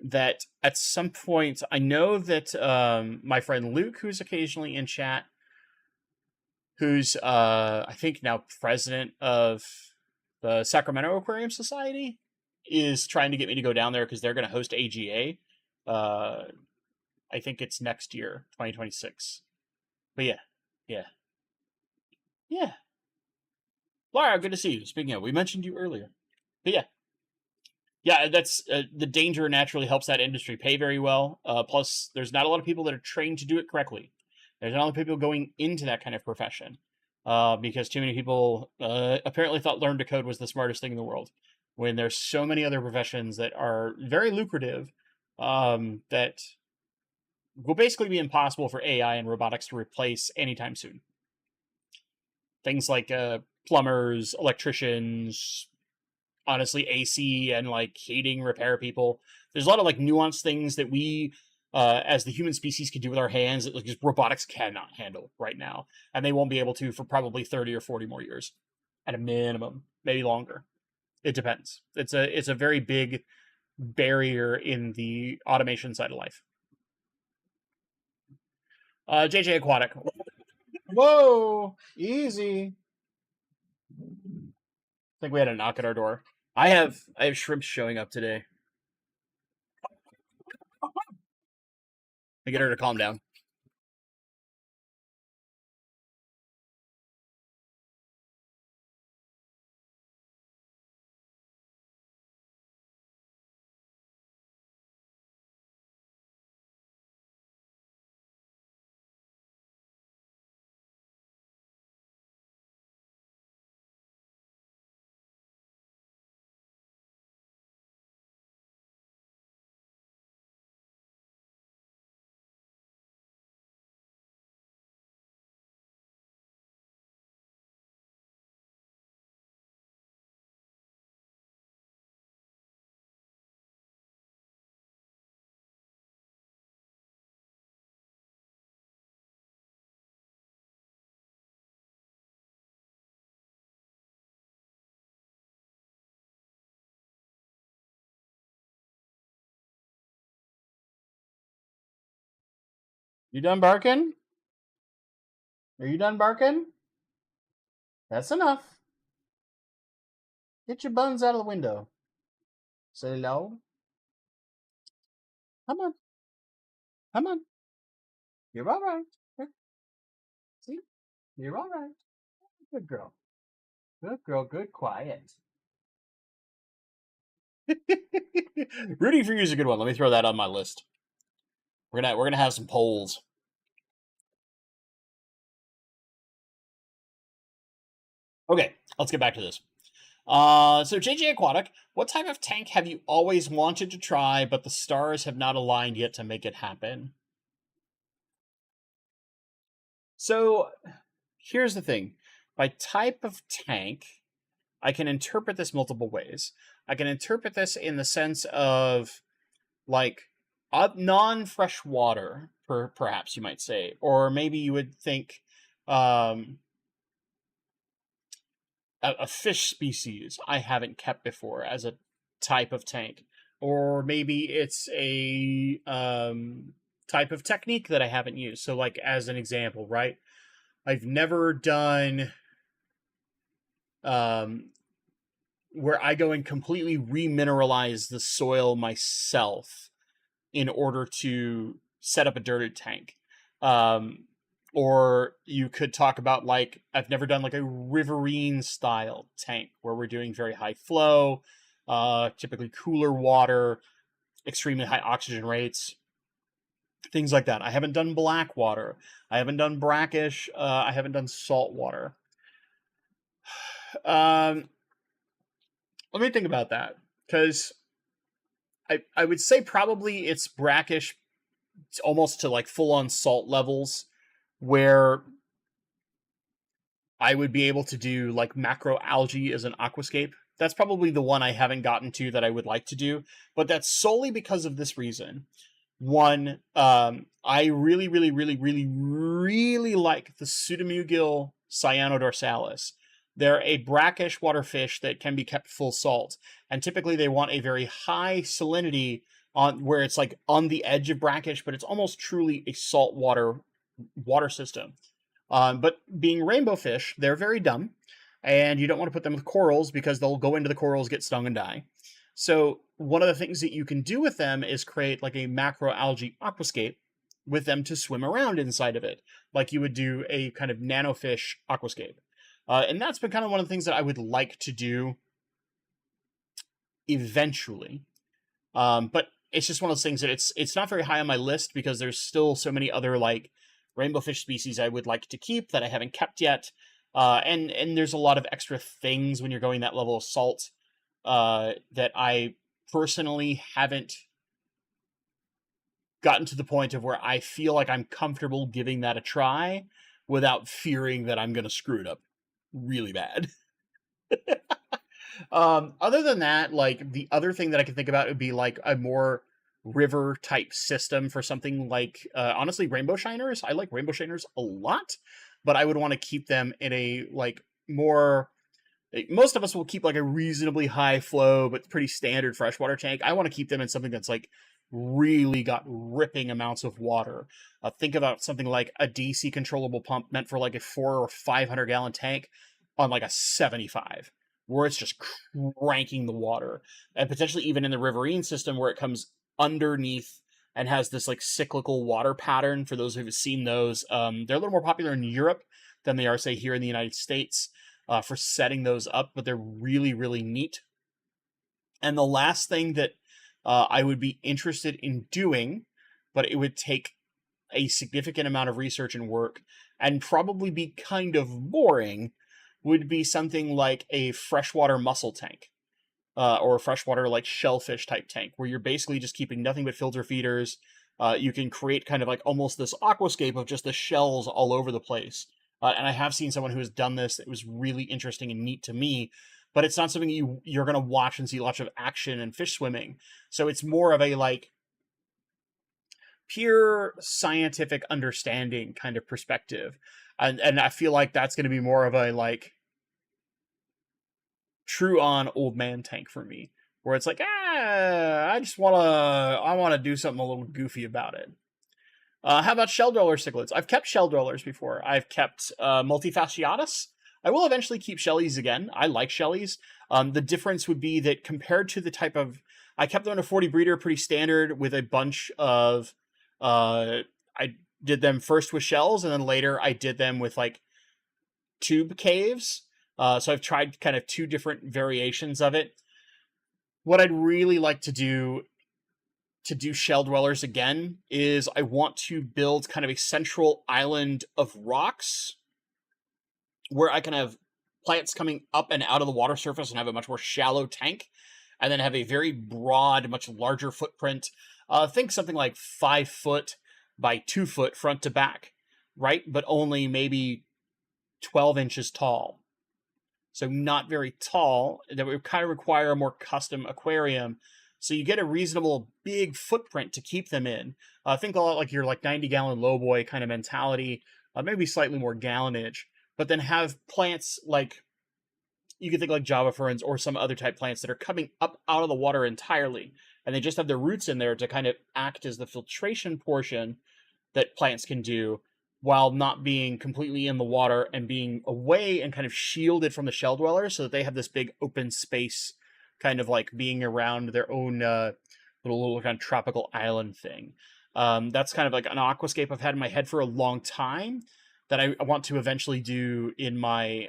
that at some point, I know that my friend Luke, who's occasionally in chat, who's I think now president of the Sacramento Aquarium Society, is trying to get me to go down there because they're going to host AGA. I think it's next year, 2026. But yeah. Laura, good to see you. Speaking of, we mentioned you earlier. But yeah, that's the danger naturally helps that industry pay very well. Plus, there's not a lot of people that are trained to do it correctly. There's not a lot of people going into that kind of profession because too many people apparently thought learn to code was the smartest thing in the world, when there's so many other professions that are very lucrative that will basically be impossible for AI and robotics to replace anytime soon. Things like plumbers, electricians, honestly AC and like heating repair people. There's a lot of like nuanced things that we as the human species can do with our hands that like robotics cannot handle right now, and they won't be able to for probably 30 or 40 more years at a minimum, maybe longer. It depends. It's a very big barrier in the automation side of life. JJ Aquatic. Whoa, easy. I think we had a knock at our door. I have shrimps showing up today. I get her to calm down. You done barking? Are you done barking? That's enough. Get your buns out of the window. Say hello. Come on. Come on. You're all right. See? You're all right. Good girl. Good girl. Good quiet. Rooting for you is a good one. Let me throw that on my list. We're gonna have some polls. Okay, let's get back to this. So JJ Aquatic, what type of tank have you always wanted to try, but the stars have not aligned yet to make it happen? So here's the thing. By type of tank, I can interpret this multiple ways. I can interpret this in the sense of like non-fresh water, perhaps you might say, or maybe you would think a fish species I haven't kept before as a type of tank, or maybe it's a type of technique that I haven't used. So, like as an example, right? I've never done where I go and completely remineralize the soil myself in order to set up a dirted tank. Um, or you could talk about like I've never done like a riverine style tank where we're doing very high flow, typically cooler water, extremely high oxygen rates, things like that. I haven't done black water. I haven't done brackish. I haven't done salt water. Um, Let me think about that because I would say probably it's brackish almost to like full on salt levels where I would be able to do like macroalgae as an aquascape. That's probably the one I haven't gotten to that I would like to do, but that's solely because of this reason. One, I really, really, really, really, really like the Pseudomugil cyanodorsalis. They're a brackish water fish that can be kept full salt, and typically they want a very high salinity on where it's like on the edge of brackish, but it's almost truly a salt water system. But being rainbow fish, they're very dumb, and you don't want to put them with corals because they'll go into the corals, get stung, and die. So one of the things that you can do with them is create like a macroalgae aquascape with them to swim around inside of it, like you would do a kind of nanofish aquascape. And that's been kind of one of the things that I would like to do eventually. But it's just one of those things that it's not very high on my list because there's still so many other like rainbow fish species I would like to keep that I haven't kept yet. And there's a lot of extra things when you're going that level of salt that I personally haven't gotten to the point of where I feel like I'm comfortable giving that a try without fearing that I'm going to screw it up really bad. Other than that, like the other thing that I can think about would be like a more river type system for something like honestly rainbow shiners. I like rainbow shiners a lot, but I would want to keep them in a like more most of us will keep like a reasonably high flow but pretty standard freshwater tank. I want to keep them in something that's like really got ripping amounts of water. Think about something like a DC controllable pump meant for like a 400 or 500 gallon tank on like a 75 where it's just cranking the water, and potentially even in the riverine system where it comes underneath and has this like cyclical water pattern. For those who've seen those, they're a little more popular in Europe than they are say here in the United States for setting those up, but they're really, really neat. And the last thing that I would be interested in doing, but it would take a significant amount of research and work and probably be kind of boring, would be something like a freshwater mussel tank. Or a freshwater like shellfish type tank, where you're basically just keeping nothing but filter feeders. You can create kind of like almost this aquascape of just the shells all over the place. And I have seen someone who has done this. It was really interesting and neat to me, but it's not something you're going to watch and see lots of action and fish swimming. So it's more of a like pure scientific understanding kind of perspective. And I feel like that's going to be more of a like true on old man tank for me, where it's like, I want to do something a little goofy about it. How about shell dweller cichlids? I've kept shell dwellers before. I've kept multifasciatus. I will eventually keep shellies again. I like shellies. The difference would be that compared to the type of, I kept them in a 40 breeder, pretty standard, with a bunch of, I did them first with shells, and then later I did them with like tube caves. So I've tried kind of two different variations of it. What I'd really like to do shell dwellers again is I want to build kind of a central island of rocks where I can have plants coming up and out of the water surface and have a much more shallow tank, and then have a very broad, much larger footprint. Think something like 5 foot by 2 foot front to back, right? But only maybe 12 inches tall. So not very tall. That would kind of require a more custom aquarium. So you get a reasonable big footprint to keep them in. Think a lot like your like 90-gallon lowboy kind of mentality, maybe slightly more gallonage, but then have plants like, you can think like Java ferns or some other type plants that are coming up out of the water entirely, and they just have their roots in there to kind of act as the filtration portion that plants can do, while not being completely in the water and being away and kind of shielded from the shell dwellers, so that they have this big open space kind of like being around their own little kind of tropical island thing. That's kind of like an aquascape I've had in my head for a long time that I want to eventually do in my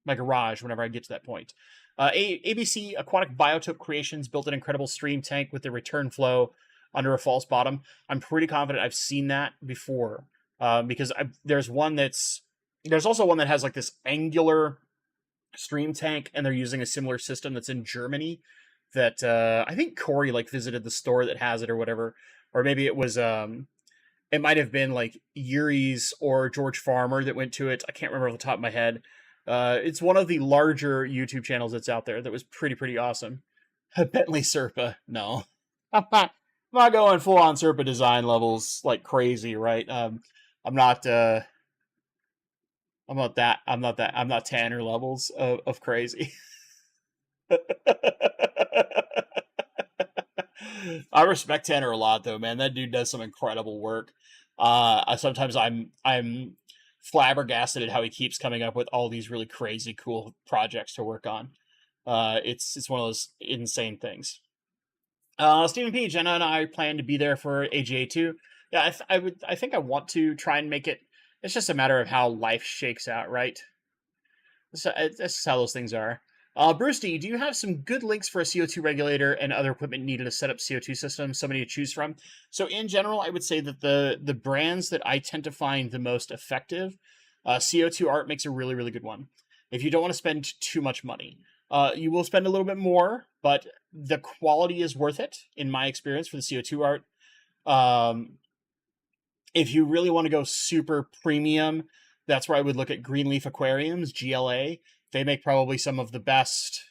garage whenever I get to that point. ABC Aquatic Biotope Creations built an incredible stream tank with the return flow under a false bottom. I'm pretty confident I've seen that before, because there's also one that has like this angular stream tank, and they're using a similar system that's in Germany. That I think Corey like visited the store that has it or whatever, or maybe it might have been like Yuri's or George Farmer that went to it. I can't remember off the top of my head. It's one of the larger YouTube channels that's out there that was pretty awesome. Bentley Serpa, no, I'm not going full on Serpa design levels like crazy, right? I'm not. I'm not Tanner levels of crazy. I respect Tanner a lot, though, man. That dude does some incredible work. Sometimes I'm flabbergasted at how he keeps coming up with all these really crazy, cool projects to work on. It's one of those insane things. Stephen P. Jenna and I plan to be there for AGA 2. Yeah, I think I want to try and make it. It's just a matter of how life shakes out, right? That's just how those things are. Bruce D, do you have some good links for a CO2 regulator and other equipment needed to set up CO2 systems? Somebody to choose from. So in general, I would say that the brands that I tend to find the most effective, CO2 Art makes a really good one. If you don't want to spend too much money, you will spend a little bit more, but the quality is worth it in my experience for the CO2 Art. If you really want to go super premium, that's where I would look at Greenleaf Aquariums, GLA. They make probably some of the best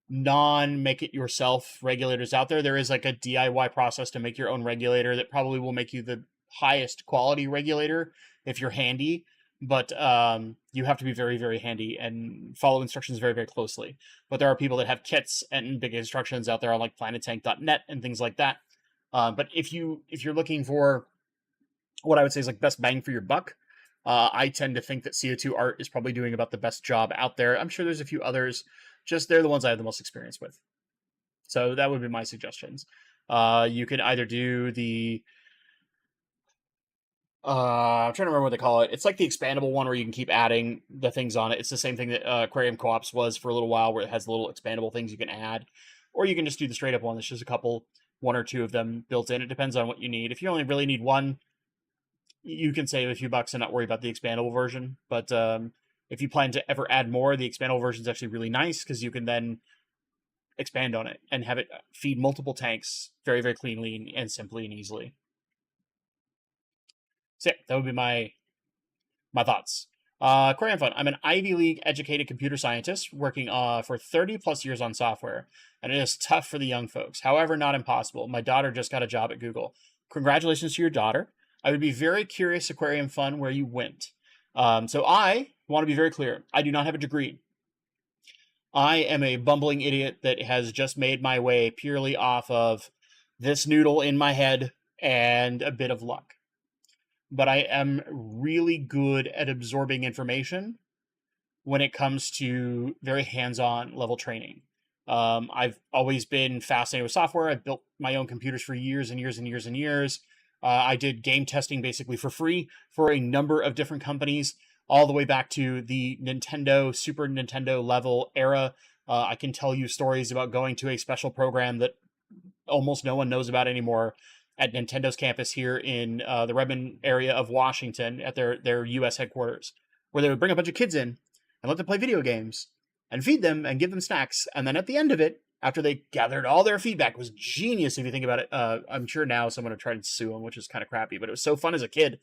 non-make-it-yourself regulators out there. There is like a DIY process to make your own regulator that probably will make you the highest quality regulator if you're handy, but you have to be very handy and follow instructions very closely. But there are people that have kits and big instructions out there on like planettank.net and things like that. But if you're looking for what I would say is like best bang for your buck, I tend to think that CO2 Art is probably doing about the best job out there. I'm sure there's a few others, just they're the ones I have the most experience with. So that would be my suggestions. You can either do the I'm trying to remember what they call it. It's like the expandable one where you can keep adding the things on it. It's the same thing that Aquarium Co-ops was for a little while, where it has little expandable things you can add, or you can just do the straight up one. That's just one or two of them built in. It depends on what you need. If you only really need one, you can save a few bucks and not worry about the expandable version. But if you plan to ever add more, the expandable version is actually really nice because you can then expand on it and have it feed multiple tanks very cleanly and simply and easily. So yeah, that would be my thoughts. Aquarium Fun. I'm an Ivy League educated computer scientist working for 30 plus years on software, and it is tough for the young folks. However, not impossible. My daughter just got a job at Google. Congratulations to your daughter. I would be very curious, Aquarium Fun, where you went. So I want to be very clear. I do not have a degree. I am a bumbling idiot that has just made my way purely off of this noodle in my head and a bit of luck. But I am really good at absorbing information when it comes to very hands-on level training. I've always been fascinated with software. I've built my own computers for years and years. I did game testing basically for free for a number of different companies, all the way back to the Nintendo, Super Nintendo level era. I can tell you stories about going to a special program that almost no one knows about anymore at Nintendo's campus here in the Redmond area of Washington at their U.S. headquarters, where they would bring a bunch of kids in and let them play video games and feed them and give them snacks. And then at the end of it, after they gathered all their feedback, was genius if you think about it. I'm sure now someone would try to sue them, which is kind of crappy, but it was so fun as a kid.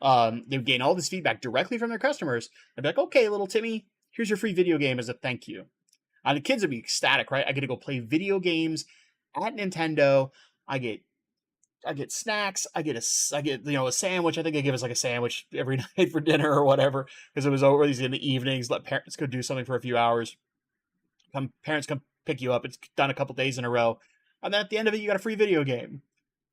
They would gain all this feedback directly from their customers. They'd be like, okay, little Timmy, here's your free video game as a thank you. And the kids would be ecstatic, right? I get to go play video games at Nintendo. I get snacks. I get a sandwich. I think they give us like a sandwich every night for dinner or whatever, because it was always in the evenings. Let parents go do something for a few hours. Parents come pick you up. It's done a couple days in a row, and then at the end of it, you got a free video game.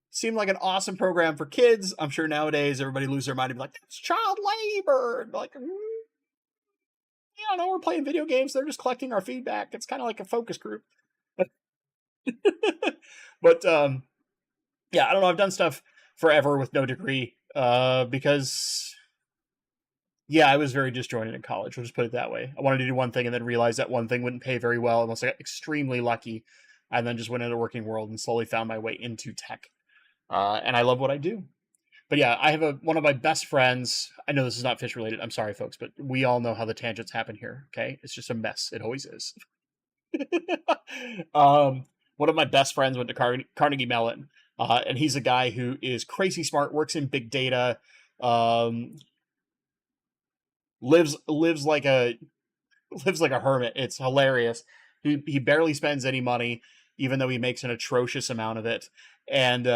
Seemed like an awesome program for kids. I'm sure nowadays everybody lose their mind and be like, "That's child labor." And like, yeah, no, we're playing video games. They're just collecting our feedback. It's kind of like a focus group. But yeah, I don't know. I've done stuff forever with no degree because, yeah, I was very disjointed in college. We'll just put it that way. I wanted to do one thing and then realized that one thing wouldn't pay very well unless I got extremely lucky, and then just went into the working world and slowly found my way into tech. And I love what I do. But yeah, I have one of my best friends. I know this is not fish related. I'm sorry, folks, but we all know how the tangents happen here. Okay, it's just a mess. It always is. One of my best friends went to Carnegie Mellon, and he's a guy who is crazy smart, works in big data, um, lives like a hermit. It's hilarious. He barely spends any money, even though he makes an atrocious amount of it, and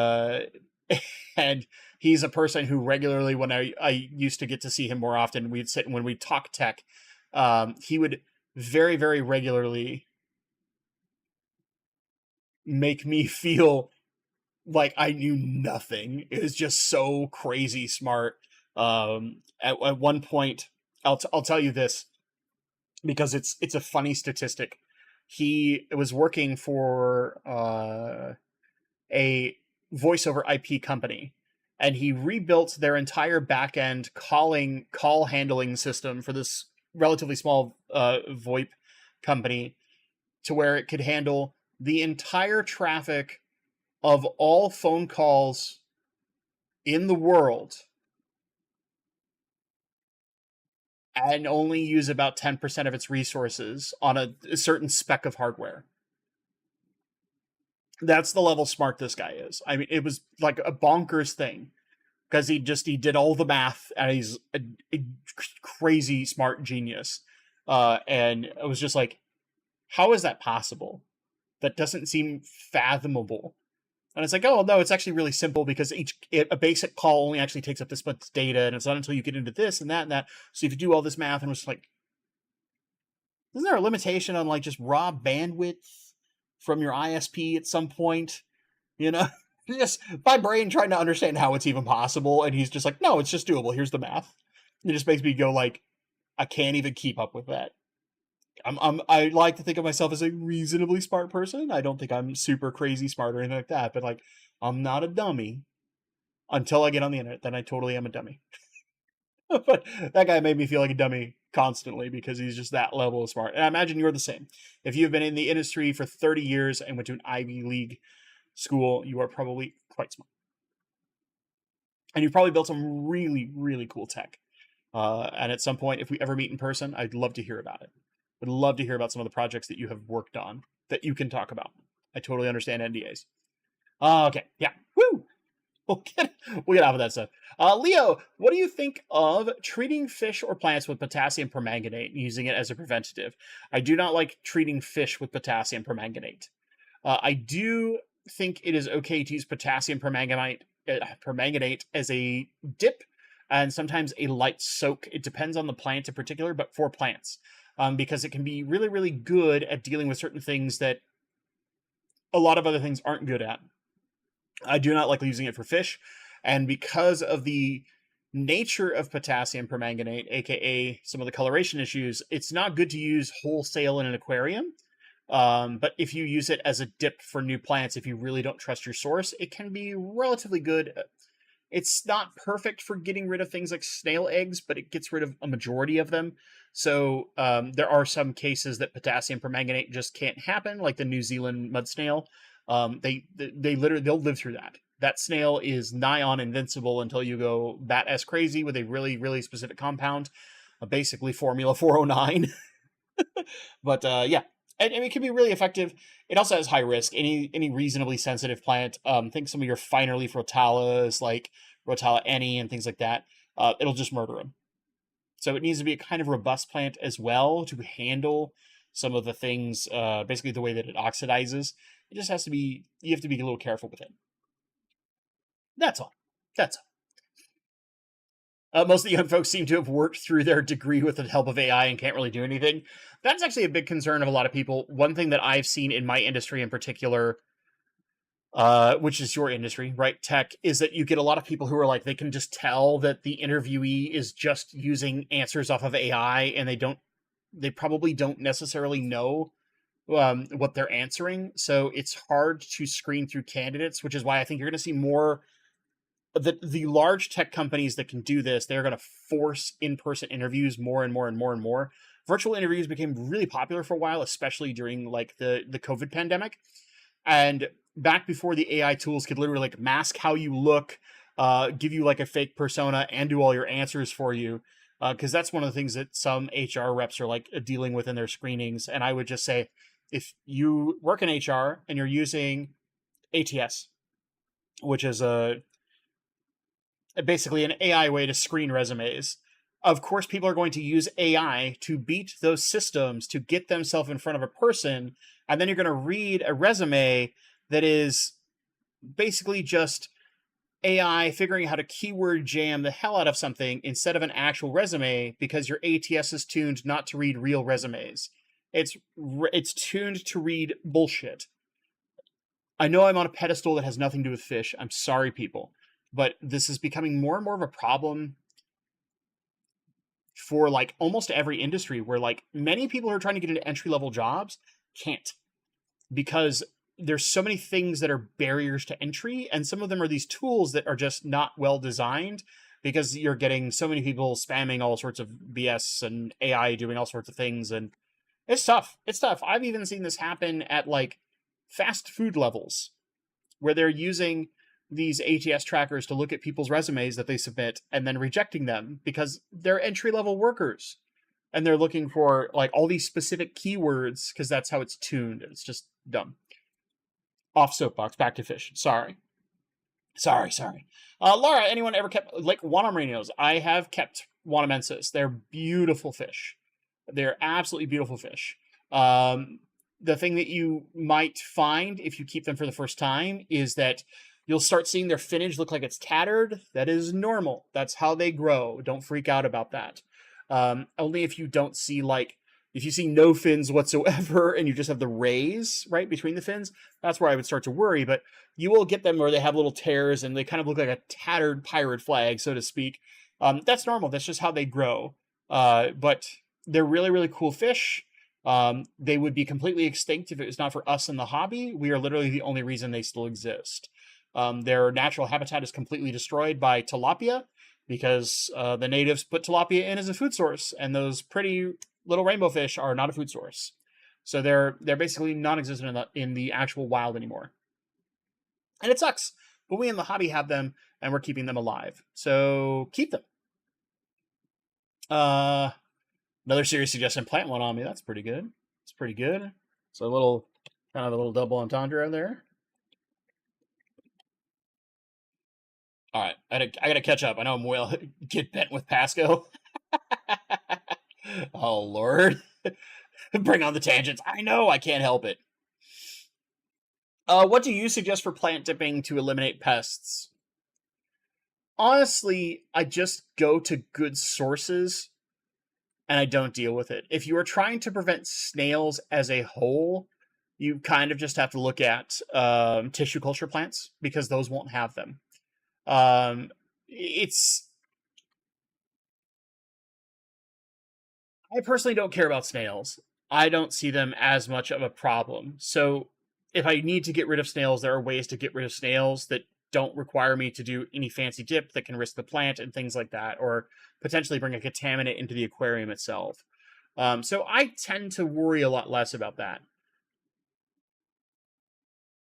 and he's a person who regularly, when I used to get to see him more often, we'd sit when we talk tech. He would very, very regularly make me feel like I knew nothing. It was just so crazy smart. At one point, I'll tell you this because it's a funny statistic. He was working for a voice over IP company, and he rebuilt their entire back end call handling system for this relatively small VoIP company to where it could handle the entire traffic of all phone calls in the world and only use about 10% of its resources on a certain spec of hardware. That's the level smart this guy is. I mean, it was like a bonkers thing because he did all the math, and he's a crazy smart genius. And it was just like, how is that possible? That doesn't seem fathomable. And it's like, oh no, it's actually really simple because a basic call only actually takes up this much data, and it's not until you get into this and that and that. So if you do all this math, and it was like, isn't there a limitation on like just raw bandwidth from your ISP at some point? You know, just my brain trying to understand how it's even possible, and he's just like, no, it's just doable. Here's the math. It just makes me go like, I can't even keep up with that. I like to think of myself as a reasonably smart person. I don't think I'm super crazy smart or anything like that, but like, I'm not a dummy until I get on the internet. Then I totally am a dummy. But that guy made me feel like a dummy constantly because he's just that level of smart. And I imagine you're the same. If you've been in the industry for 30 years and went to an Ivy League school, you are probably quite smart. And you've probably built some really, really cool tech. And at some point, if we ever meet in person, I'd love to hear about it. Would love to hear about some of the projects that you have worked on that you can talk about. I totally understand NDAs. Okay, yeah, woo. We'll get off of that stuff. Leo, what do you think of treating fish or plants with potassium permanganate and using it as a preventative? I do not like treating fish with potassium permanganate. I do think it is okay to use potassium permanganate as a dip and sometimes a light soak. It depends on the plant in particular, but for plants. Because it can be really, really good at dealing with certain things that a lot of other things aren't good at. I do not like using it for fish, and because of the nature of potassium permanganate, aka some of the coloration issues, it's not good to use wholesale in an aquarium. But if you use it as a dip for new plants, if you really don't trust your source, it can be relatively good. It's not perfect for getting rid of things like snail eggs, but it gets rid of a majority of them. So there are some cases that potassium permanganate just can't happen, like the New Zealand mud snail. They literally, they'll live through that. That snail is nigh on invincible until you go bat-ass crazy with a really, really specific compound, basically Formula 409. But yeah, and it can be really effective. It also has high risk. Any reasonably sensitive plant, think some of your finer leaf rotalas like Rotala any and things like that, it'll just murder them. So it needs to be a kind of robust plant as well to handle some of the things, basically the way that it oxidizes. It just has to be, you have to be a little careful with it. That's all. That's all. Most of the young folks seem to have worked through their degree with the help of AI and can't really do anything. That's actually a big concern of a lot of people. One thing that I've seen in my industry in particular, which is your industry, right? Tech, is that you get a lot of people who are like, they can just tell that the interviewee is just using answers off of AI, and they probably don't necessarily know what they're answering. So it's hard to screen through candidates, which is why I think you're going to see more. The large tech companies that can do this, they're going to force in-person interviews more and more and more and more. Virtual interviews became really popular for a while, especially during like the COVID pandemic. And back before the AI tools could literally like mask how you look, give you like a fake persona, and do all your answers for you. Because that's one of the things that some HR reps are like dealing with in their screenings. And I would just say, if you work in HR and you're using ATS, which is basically an AI way to screen resumes, of course people are going to use AI to beat those systems to get themselves in front of a person, and then you're going to read a resume that is basically just AI figuring out how to keyword jam the hell out of something instead of an actual resume, because your ATS is tuned not to read real resumes. It's tuned to read bullshit. I know I'm on a pedestal that has nothing to do with fish. I'm sorry, people. But this is becoming more and more of a problem for like almost every industry, where like many people who are trying to get into entry-level jobs can't, because there's so many things that are barriers to entry, and some of them are these tools that are just not well designed, because you're getting so many people spamming all sorts of BS and AI doing all sorts of things, and it's tough. It's tough. I've even seen this happen at like fast food levels, where they're using these ATS trackers to look at people's resumes that they submit and then rejecting them because they're entry-level workers and they're looking for like all these specific keywords because that's how it's tuned. It's just dumb. Off soapbox, back to fish. Sorry. Laura, anyone ever kept like Wanamarinos? I have kept Wanamensis. They're beautiful fish. They're absolutely beautiful fish. The thing that you might find if you keep them for the first time is that you'll start seeing their finnage look like it's tattered. That is normal. That's how they grow. Don't freak out about that. Only if you don't see like, if you see no fins whatsoever and you just have the rays right between the fins, that's where I would start to worry. But you will get them where they have little tears and they kind of look like a tattered pirate flag, so to speak. That's normal. That's just how they grow. But they're really, really cool fish. They would be completely extinct if it was not for us in the hobby. We are literally the only reason they still exist. Their natural habitat is completely destroyed by tilapia because the natives put tilapia in as a food source, and those pretty little rainbow fish are not a food source. So they're basically non-existent in the actual wild anymore. And it sucks, but we in the hobby have them, and we're keeping them alive. So keep them. Another serious suggestion, plant one on me. That's pretty good. It's pretty good. So kind of a little double entendre there. All right, I gotta catch up. I know I'm well get bent with Pasco. Oh Lord, bring on the tangents. I know I can't help it. What do you suggest for plant dipping to eliminate pests? Honestly, I just go to good sources and I don't deal with it. If you are trying to prevent snails as a whole, you kind of just have to look at tissue culture plants, because those won't have them. I personally don't care about snails. I don't see them as much of a problem. So if I need to get rid of snails, there are ways to get rid of snails that don't require me to do any fancy dip that can risk the plant and things like that, or potentially bring a contaminant into the aquarium itself. So I tend to worry a lot less about that.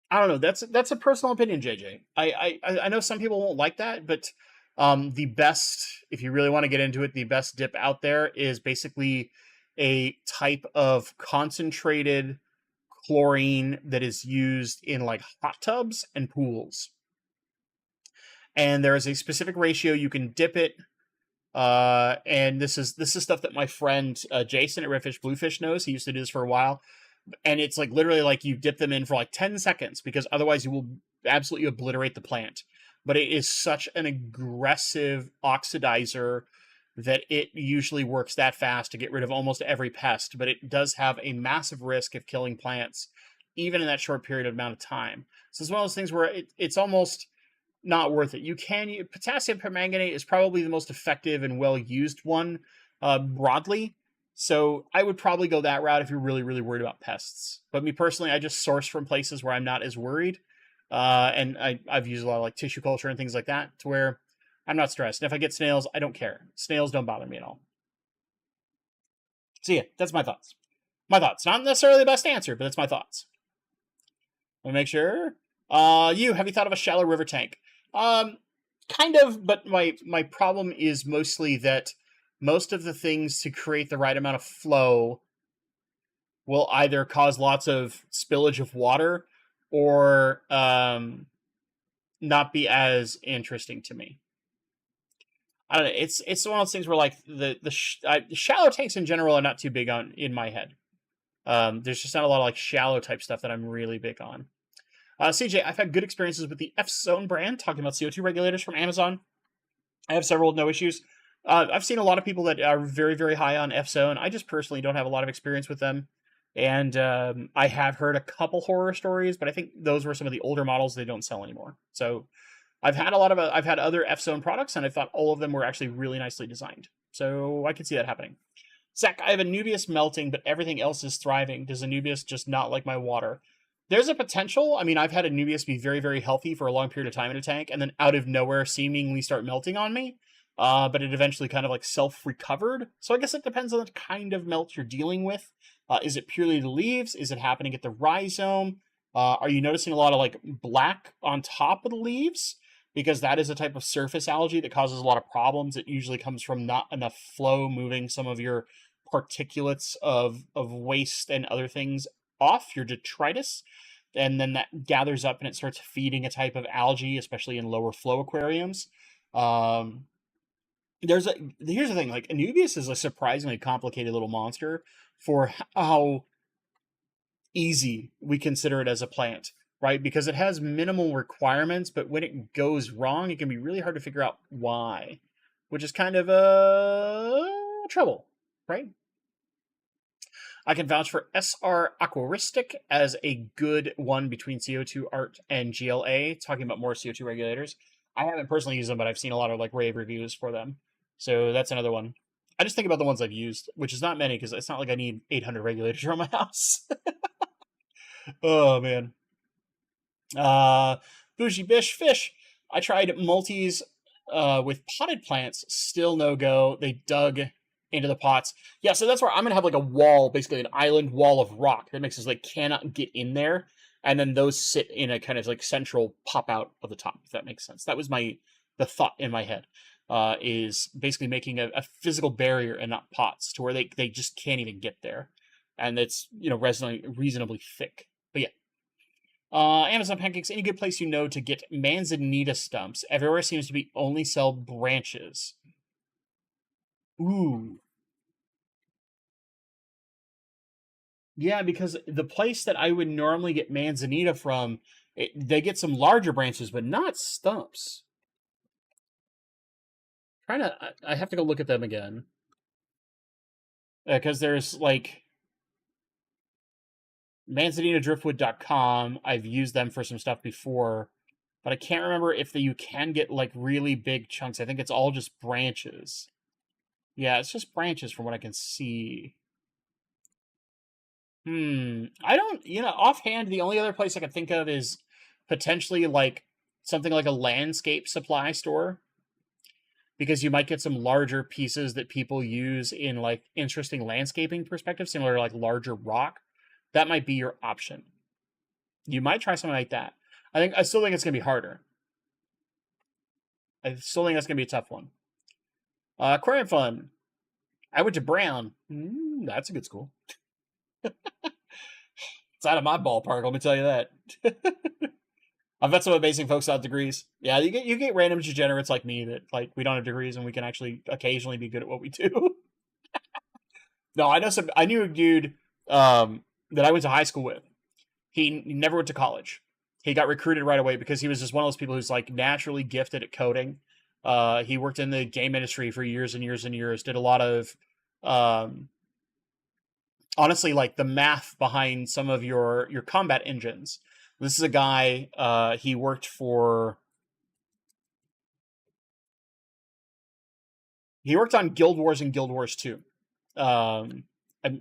I don't know. That's a personal opinion, JJ. I know some people won't like that, but the best, if you really want to get into it, the best dip out there is basically a type of concentrated chlorine that is used in like hot tubs and pools. And there is a specific ratio you can dip it. And this is stuff that my friend Jason at Redfish Bluefish knows. He used to do this for a while. And it's like literally like you dip them in for like 10 seconds, because otherwise you will absolutely obliterate the plant. But it is such an aggressive oxidizer that it usually works that fast to get rid of almost every pest, but it does have a massive risk of killing plants, even in that short period of amount of time. So it's one of those things where it's almost not worth it. Potassium permanganate is probably the most effective and well-used one broadly. So I would probably go that route if you're really, really worried about pests. But me personally, I just source from places where I'm not as worried. And I've used a lot of like tissue culture and things like that to where I'm not stressed. And if I get snails, I don't care. Snails don't bother me at all. So yeah, that's my thoughts. My thoughts. Not necessarily the best answer, but that's my thoughts. Let me make sure. Have you thought of a shallow river tank? Kind of, but my problem is mostly that most of the things to create the right amount of flow will either cause lots of spillage of water or not be as interesting to me. I don't know. It's one of those things where like the shallow tanks in general are not too big on in my head. There's just not a lot of like shallow type stuff that I'm really big on. CJ, I've had good experiences with the F-Zone brand, talking about CO2 regulators from Amazon. I have several, no issues. I've seen a lot of people that are very, very high on F-Zone. I just personally don't have a lot of experience with them. And I have heard a couple horror stories, but I think those were some of the older models they don't sell anymore. So I've had other F-Zone products, and I thought all of them were actually really nicely designed. So I could see that happening. Zach, I have Anubias melting, but everything else is thriving. Does Anubias just not like my water? There's a potential. I mean, I've had Anubias be very, very healthy for a long period of time in a tank, and then out of nowhere seemingly start melting on me. But it eventually kind of like self-recovered. So I guess it depends on the kind of melt you're dealing with. Is it purely the leaves? Is it happening at the rhizome? Are you noticing a lot of like black on top of the leaves? Because that is a type of surface algae that causes a lot of problems. It usually comes from not enough flow moving some of your particulates of waste and other things off, your detritus, and then that gathers up and it starts feeding a type of algae, especially in lower flow aquariums. Here's the thing, like Anubias is a surprisingly complicated little monster for how easy we consider it as a plant, right? Because it has minimal requirements, but when it goes wrong, it can be really hard to figure out why, which is kind of trouble, right? I can vouch for SR Aquaristic as a good one between CO2 Art and GLA, talking about more CO2 regulators. I haven't personally used them, but I've seen a lot of like rave reviews for them. So that's another one. I just think about the ones I've used, which is not many because it's not like I need 800 regulators around my house. Oh, man. Bougie Bish Fish. I tried multis with potted plants, still no go. They dug into the pots. Yeah, so that's where I'm gonna have like a wall, basically an island wall of rock that makes us like cannot get in there, and then those sit in a kind of like central pop out of the top. If that makes sense. That was the thought in my head. Is basically making a physical barrier and not pots to where they just can't even get there, and it's reasonably thick. But yeah. Amazon Pancakes, any good place you know to get manzanita stumps? Everywhere seems to be only sell branches. Ooh. Yeah, because the place that I would normally get manzanita from, they get some larger branches, but not stumps. I have to go look at them again. Because there's like manzanitadriftwood.com. I've used them for some stuff before, but I can't remember if you can get like really big chunks. I think it's all just branches. Yeah, it's just branches from what I can see. I don't, offhand, the only other place I can think of is potentially like something like a landscape supply store, because you might get some larger pieces that people use in like interesting landscaping perspective, similar to like larger rock. That might be your option. You might try something like that. I still think it's going to be harder. I still think that's going to be a tough one. Aquarium Fun. I went to Brown. That's a good school. It's out of my ballpark, let me tell you that. I've met some amazing folks without degrees. Yeah, you get random degenerates like me that like we don't have degrees and we can actually occasionally be good at what we do. No, I knew a dude that I went to high school with. He never went to college. He got recruited right away because he was just one of those people who's like naturally gifted at coding. He worked in the game industry for years and years and years. Did a lot of, honestly, like the math behind some of your combat engines. This is a guy. He worked on Guild Wars and Guild Wars 2. I'm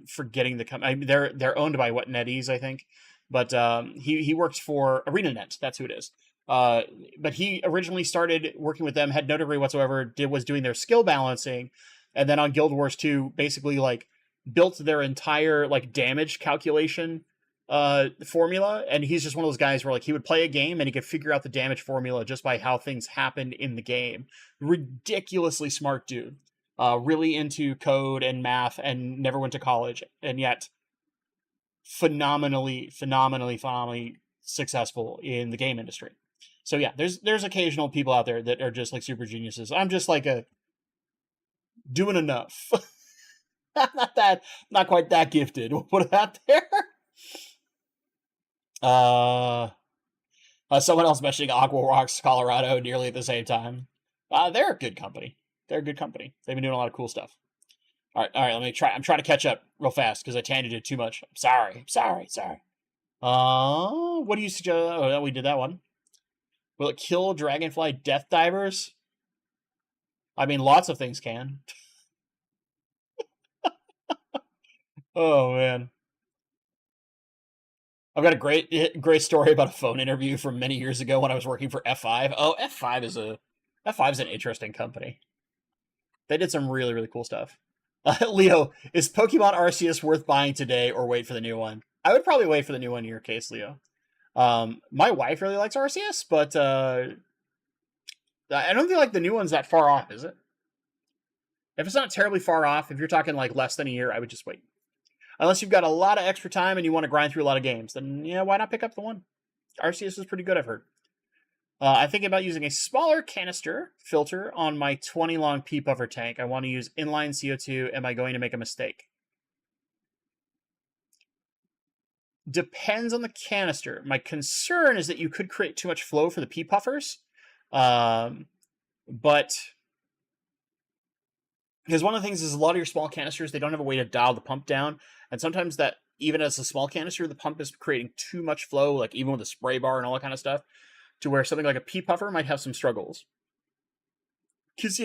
forgetting the company. They're owned by NetEase, I think, but he works for ArenaNet. That's who it is. But he originally started working with them, had no degree whatsoever, was doing their skill balancing, and then on Guild Wars 2, basically like built their entire like damage calculation formula. And he's just one of those guys where like he would play a game and he could figure out the damage formula just by how things happened in the game. Ridiculously smart dude. Really into code and math and never went to college, and yet phenomenally successful in the game industry. So yeah, there's occasional people out there that are just like super geniuses. I'm just like doing enough. Not quite that gifted. We'll put it out there. Someone else mentioning Aqua Rocks, Colorado, nearly at the same time. They're a good company. They've been doing a lot of cool stuff. All right. Let me try. I'm trying to catch up real fast because I tangented too much. I'm sorry. What do you suggest? Oh, we did that one. Will it kill dragonfly death divers? I mean, lots of things can. Oh man, I've got a great story about a phone interview from many years ago when I was working for F5. Oh, F5 is an interesting company. They did some really, really cool stuff. Leo, is Pokemon Arceus worth buying today or wait for the new one? I would probably wait for the new one in your case, Leo. My wife really likes Arceus, but I don't feel like the new one's that far off, is it? If it's not terribly far off, if you're talking like less than a year, I would just wait. Unless you've got a lot of extra time and you want to grind through a lot of games, then yeah, why not pick up the one? Arceus is pretty good, I've heard. I'm thinking about using a smaller canister filter on my 20 long pea puffer tank. I want to use inline CO2. Am I going to make a mistake? Depends on the canister. My concern is that you could create too much flow for the pea puffers. But because one of the things is a lot of your small canisters, they don't have a way to dial the pump down. And sometimes that, even as a small canister, the pump is creating too much flow, like even with a spray bar and all that kind of stuff, to where something like a pea puffer might have some struggles. Because,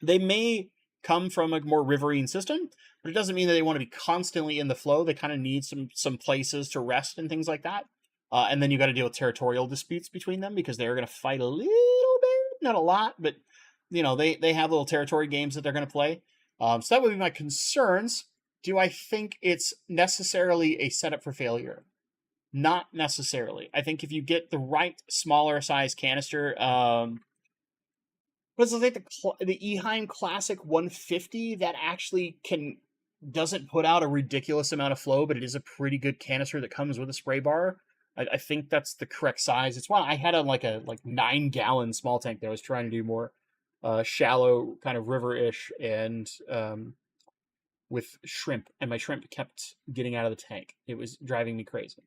they may come from a more riverine system, but it doesn't mean that they want to be constantly in the flow. They kind of need some places to rest and things like that. And then you got to deal with territorial disputes between them because they're going to fight a little bit, not a lot, but they have little territory games that they're going to play. So that would be my concerns. Do I think it's necessarily a setup for failure? Not necessarily. I think if you get the right smaller size canister, what's like the Eheim Classic 150 that actually doesn't put out a ridiculous amount of flow, but it is a pretty good canister that comes with a spray bar. I think that's the correct size. It's why I had a 9-gallon small tank that I was trying to do more shallow kind of river-ish and with shrimp, and my shrimp kept getting out of the tank. It was driving me crazy.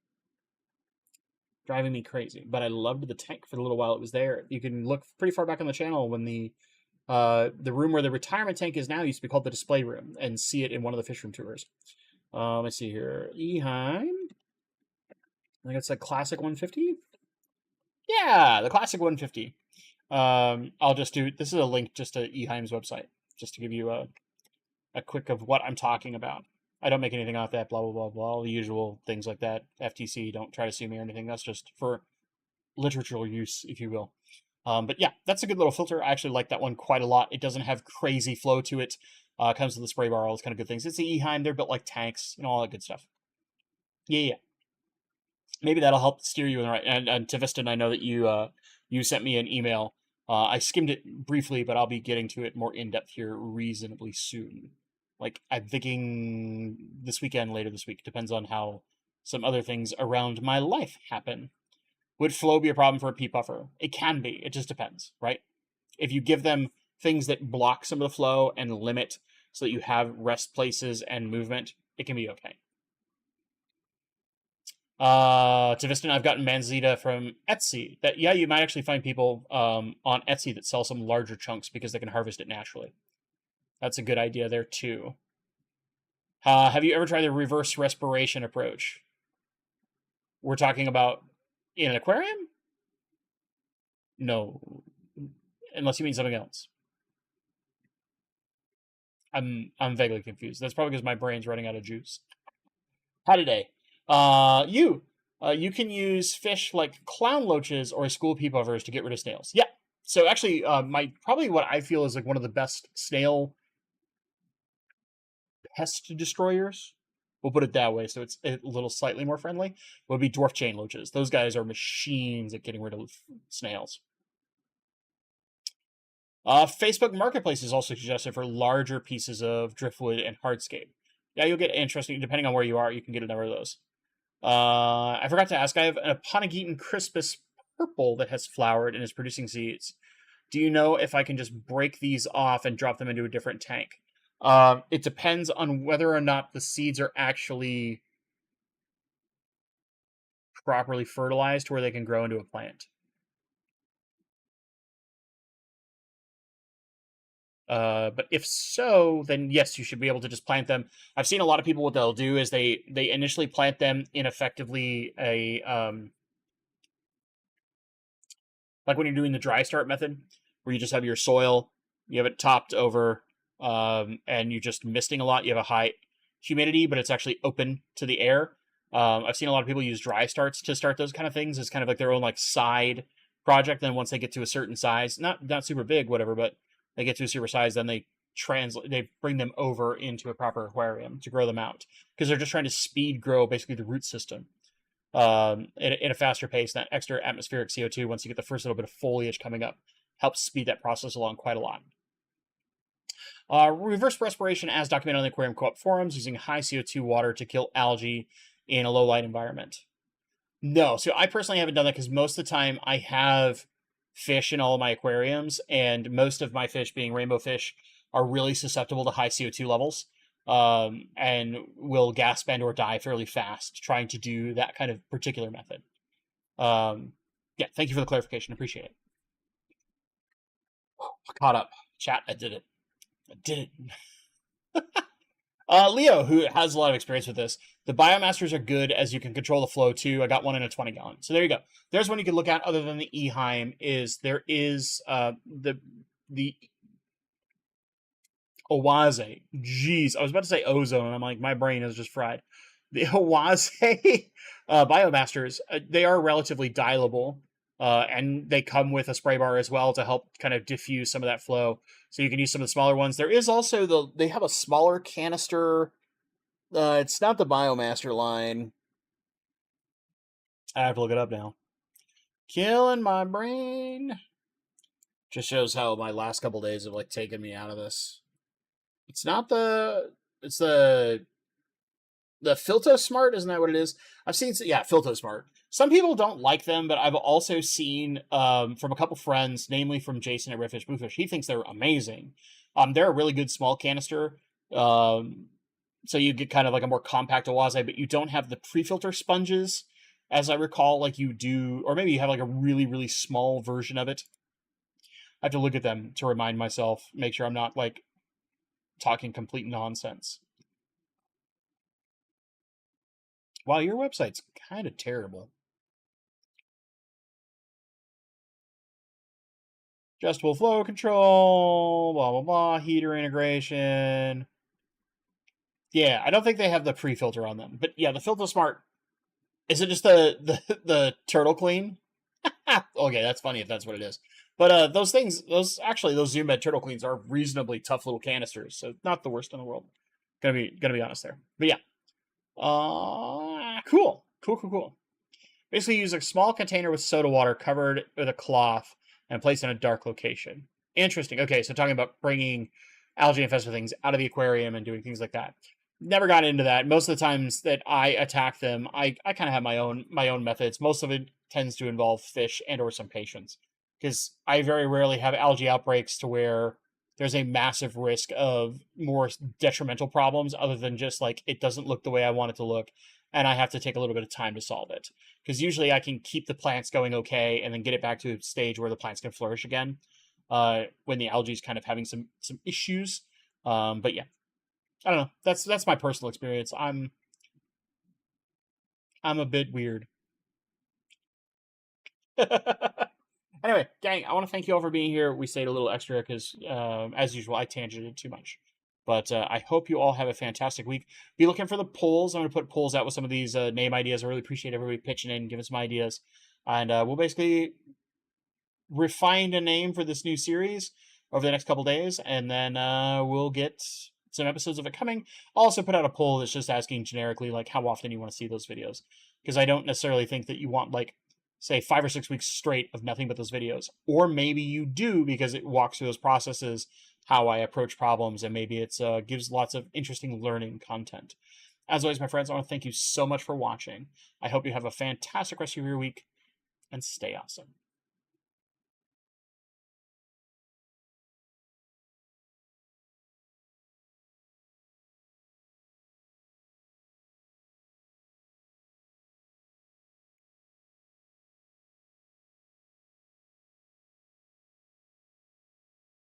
But I loved the tank for the little while it was there. You can look pretty far back on the channel when the room where the retirement tank is now used to be called the display room, and see it in one of the fish room tours. Let's see here. Eheim. I think it's a Classic 150. Yeah, the Classic 150. I'll just do, this is a link just to Eheim's website, just to give you a quick of what I'm talking about. I don't make anything off that, blah, blah, blah, blah, all the usual things like that. FTC, don't try to sue me or anything. That's just for literature use, if you will. But yeah, that's a good little filter. I actually like that one quite a lot. It doesn't have crazy flow to it. Comes with the spray bar, all those kind of good things. It's the Eheim. They're built like tanks, all that good stuff. Yeah. Maybe that'll help steer you in the right. And Tavistan, I know that you sent me an email. I skimmed it briefly, but I'll be getting to it more in depth here reasonably soon. Like, I'm thinking this weekend, later this week. Depends on how some other things around my life happen. Would flow be a problem for a pea puffer? It can be. It just depends, right? If you give them things that block some of the flow and limit so that you have rest places and movement, it can be okay. Tavistan, I've gotten Manzita from Etsy. That, yeah, you might actually find people on Etsy that sell some larger chunks because they can harvest it naturally. That's a good idea there too. Have you ever tried the reverse respiration approach? We're talking about in an aquarium? No, unless you mean something else. I'm vaguely confused. That's probably because my brain's running out of juice. How today? You can use fish like clown loaches or school pea buffers to get rid of snails. Yeah. So actually, my probably what I feel is like one of the best snail pest destroyers. We'll put it that way, so it's a little slightly more friendly. Would be dwarf chain loaches. Those guys are machines at getting rid of snails. Facebook Marketplace is also suggested for larger pieces of driftwood and hardscape. Yeah, you'll get interesting, depending on where you are, you can get a number of those. I forgot to ask, I have a Ponageton Crispus purple that has flowered and is producing seeds. Do you know if I can just break these off and drop them into a different tank? It depends on whether or not the seeds are actually properly fertilized to where they can grow into a plant. But if so, then yes, you should be able to just plant them. I've seen a lot of people, what they'll do is they initially plant them in effectively a like when you're doing the dry start method, where you just have your soil, you have it topped over, and you're just misting a lot. You have a high humidity, but it's actually open to the air. I've seen a lot of people use dry starts to start those kind of things as kind of like their own like side project. Then once they get to a certain size, not super big, whatever, but they get to a super size, then they bring them over into a proper aquarium to grow them out, because they're just trying to speed grow basically the root system in a faster pace. That extra atmospheric CO2, once you get the first little bit of foliage coming up, helps speed that process along quite a lot. Reverse respiration, as documented on the Aquarium Co-op forums, using high CO2 water to kill algae in a low light environment. No, so I personally haven't done that because most of the time I have fish in all of my aquariums, and most of my fish, being rainbow fish, are really susceptible to high CO2 levels, and will gas bend or die fairly fast trying to do that kind of particular method. Yeah, thank you for the clarification. Appreciate it. Caught up. Chat, I did it. Leo, who has a lot of experience with this, the Biomasters are good as you can control the flow too. I got one in a 20 gallon. So there you go. There's one you can look at other than the Eheim. There is the Oase. Jeez, I was about to say ozone, and I'm like, my brain is just fried. The Oase Biomasters, they are relatively dialable, and they come with a spray bar as well to help kind of diffuse some of that flow. So you can use some of the smaller ones. There is also they have a smaller canister. It's not the Biomaster line. I have to look it up now. Killing my brain. Just shows how my last couple days have like taken me out of this. It's not it's the FiltoSmart, isn't that what it is? I've seen, yeah, FiltoSmart. Some people don't like them, but I've also seen from a couple friends, namely from Jason at Redfish Bluefish, he thinks they're amazing. They're a really good small canister. So you get kind of like a more compact Oase, but you don't have the pre-filter sponges, as I recall, like you do, or maybe you have like a really, really small version of it. I have to look at them to remind myself, make sure I'm not like talking complete nonsense. Wow, your website's kind of terrible. Adjustable flow control, blah, blah, blah, heater integration. Yeah, I don't think they have the pre-filter on them. But yeah, the FiltoSmart, is it just the turtle clean? Okay, that's funny if that's what it is. But those things, those Zoom Med turtle cleans are reasonably tough little canisters, so not the worst in the world. Gonna be honest there. But yeah. Cool. Basically, use a small container with soda water covered with a cloth and place in a dark location. Interesting. Okay, so talking about bringing algae infested things out of the aquarium and doing things like that. Never got into that. Most of the times that I attack them, I kind of have my own methods. Most of it tends to involve fish and or some patience, because I very rarely have algae outbreaks to where there's a massive risk of more detrimental problems other than just like it doesn't look the way I want it to look, and I have to take a little bit of time to solve it. Because usually I can keep the plants going okay and then get it back to a stage where the plants can flourish again when the algae is kind of having some issues. But yeah, I don't know. That's my personal experience. I'm a bit weird. Anyway, gang, I want to thank you all for being here. We stayed a little extra because, as usual, I tangented too much. But I hope you all have a fantastic week. Be looking for the polls. I'm going to put polls out with some of these name ideas. I really appreciate everybody pitching in, giving some ideas. And we'll basically refine a name for this new series over the next couple days. And then we'll get some episodes of it coming. I'll also put out a poll that's just asking generically, like, how often you want to see those videos. Because I don't necessarily think that you want, like, say 5 or 6 weeks straight of nothing but those videos. Or maybe you do because it walks through those processes, how I approach problems, and maybe it's gives lots of interesting learning content. As always, my friends, I want to thank you so much for watching. I hope you have a fantastic rest of your week, and stay awesome.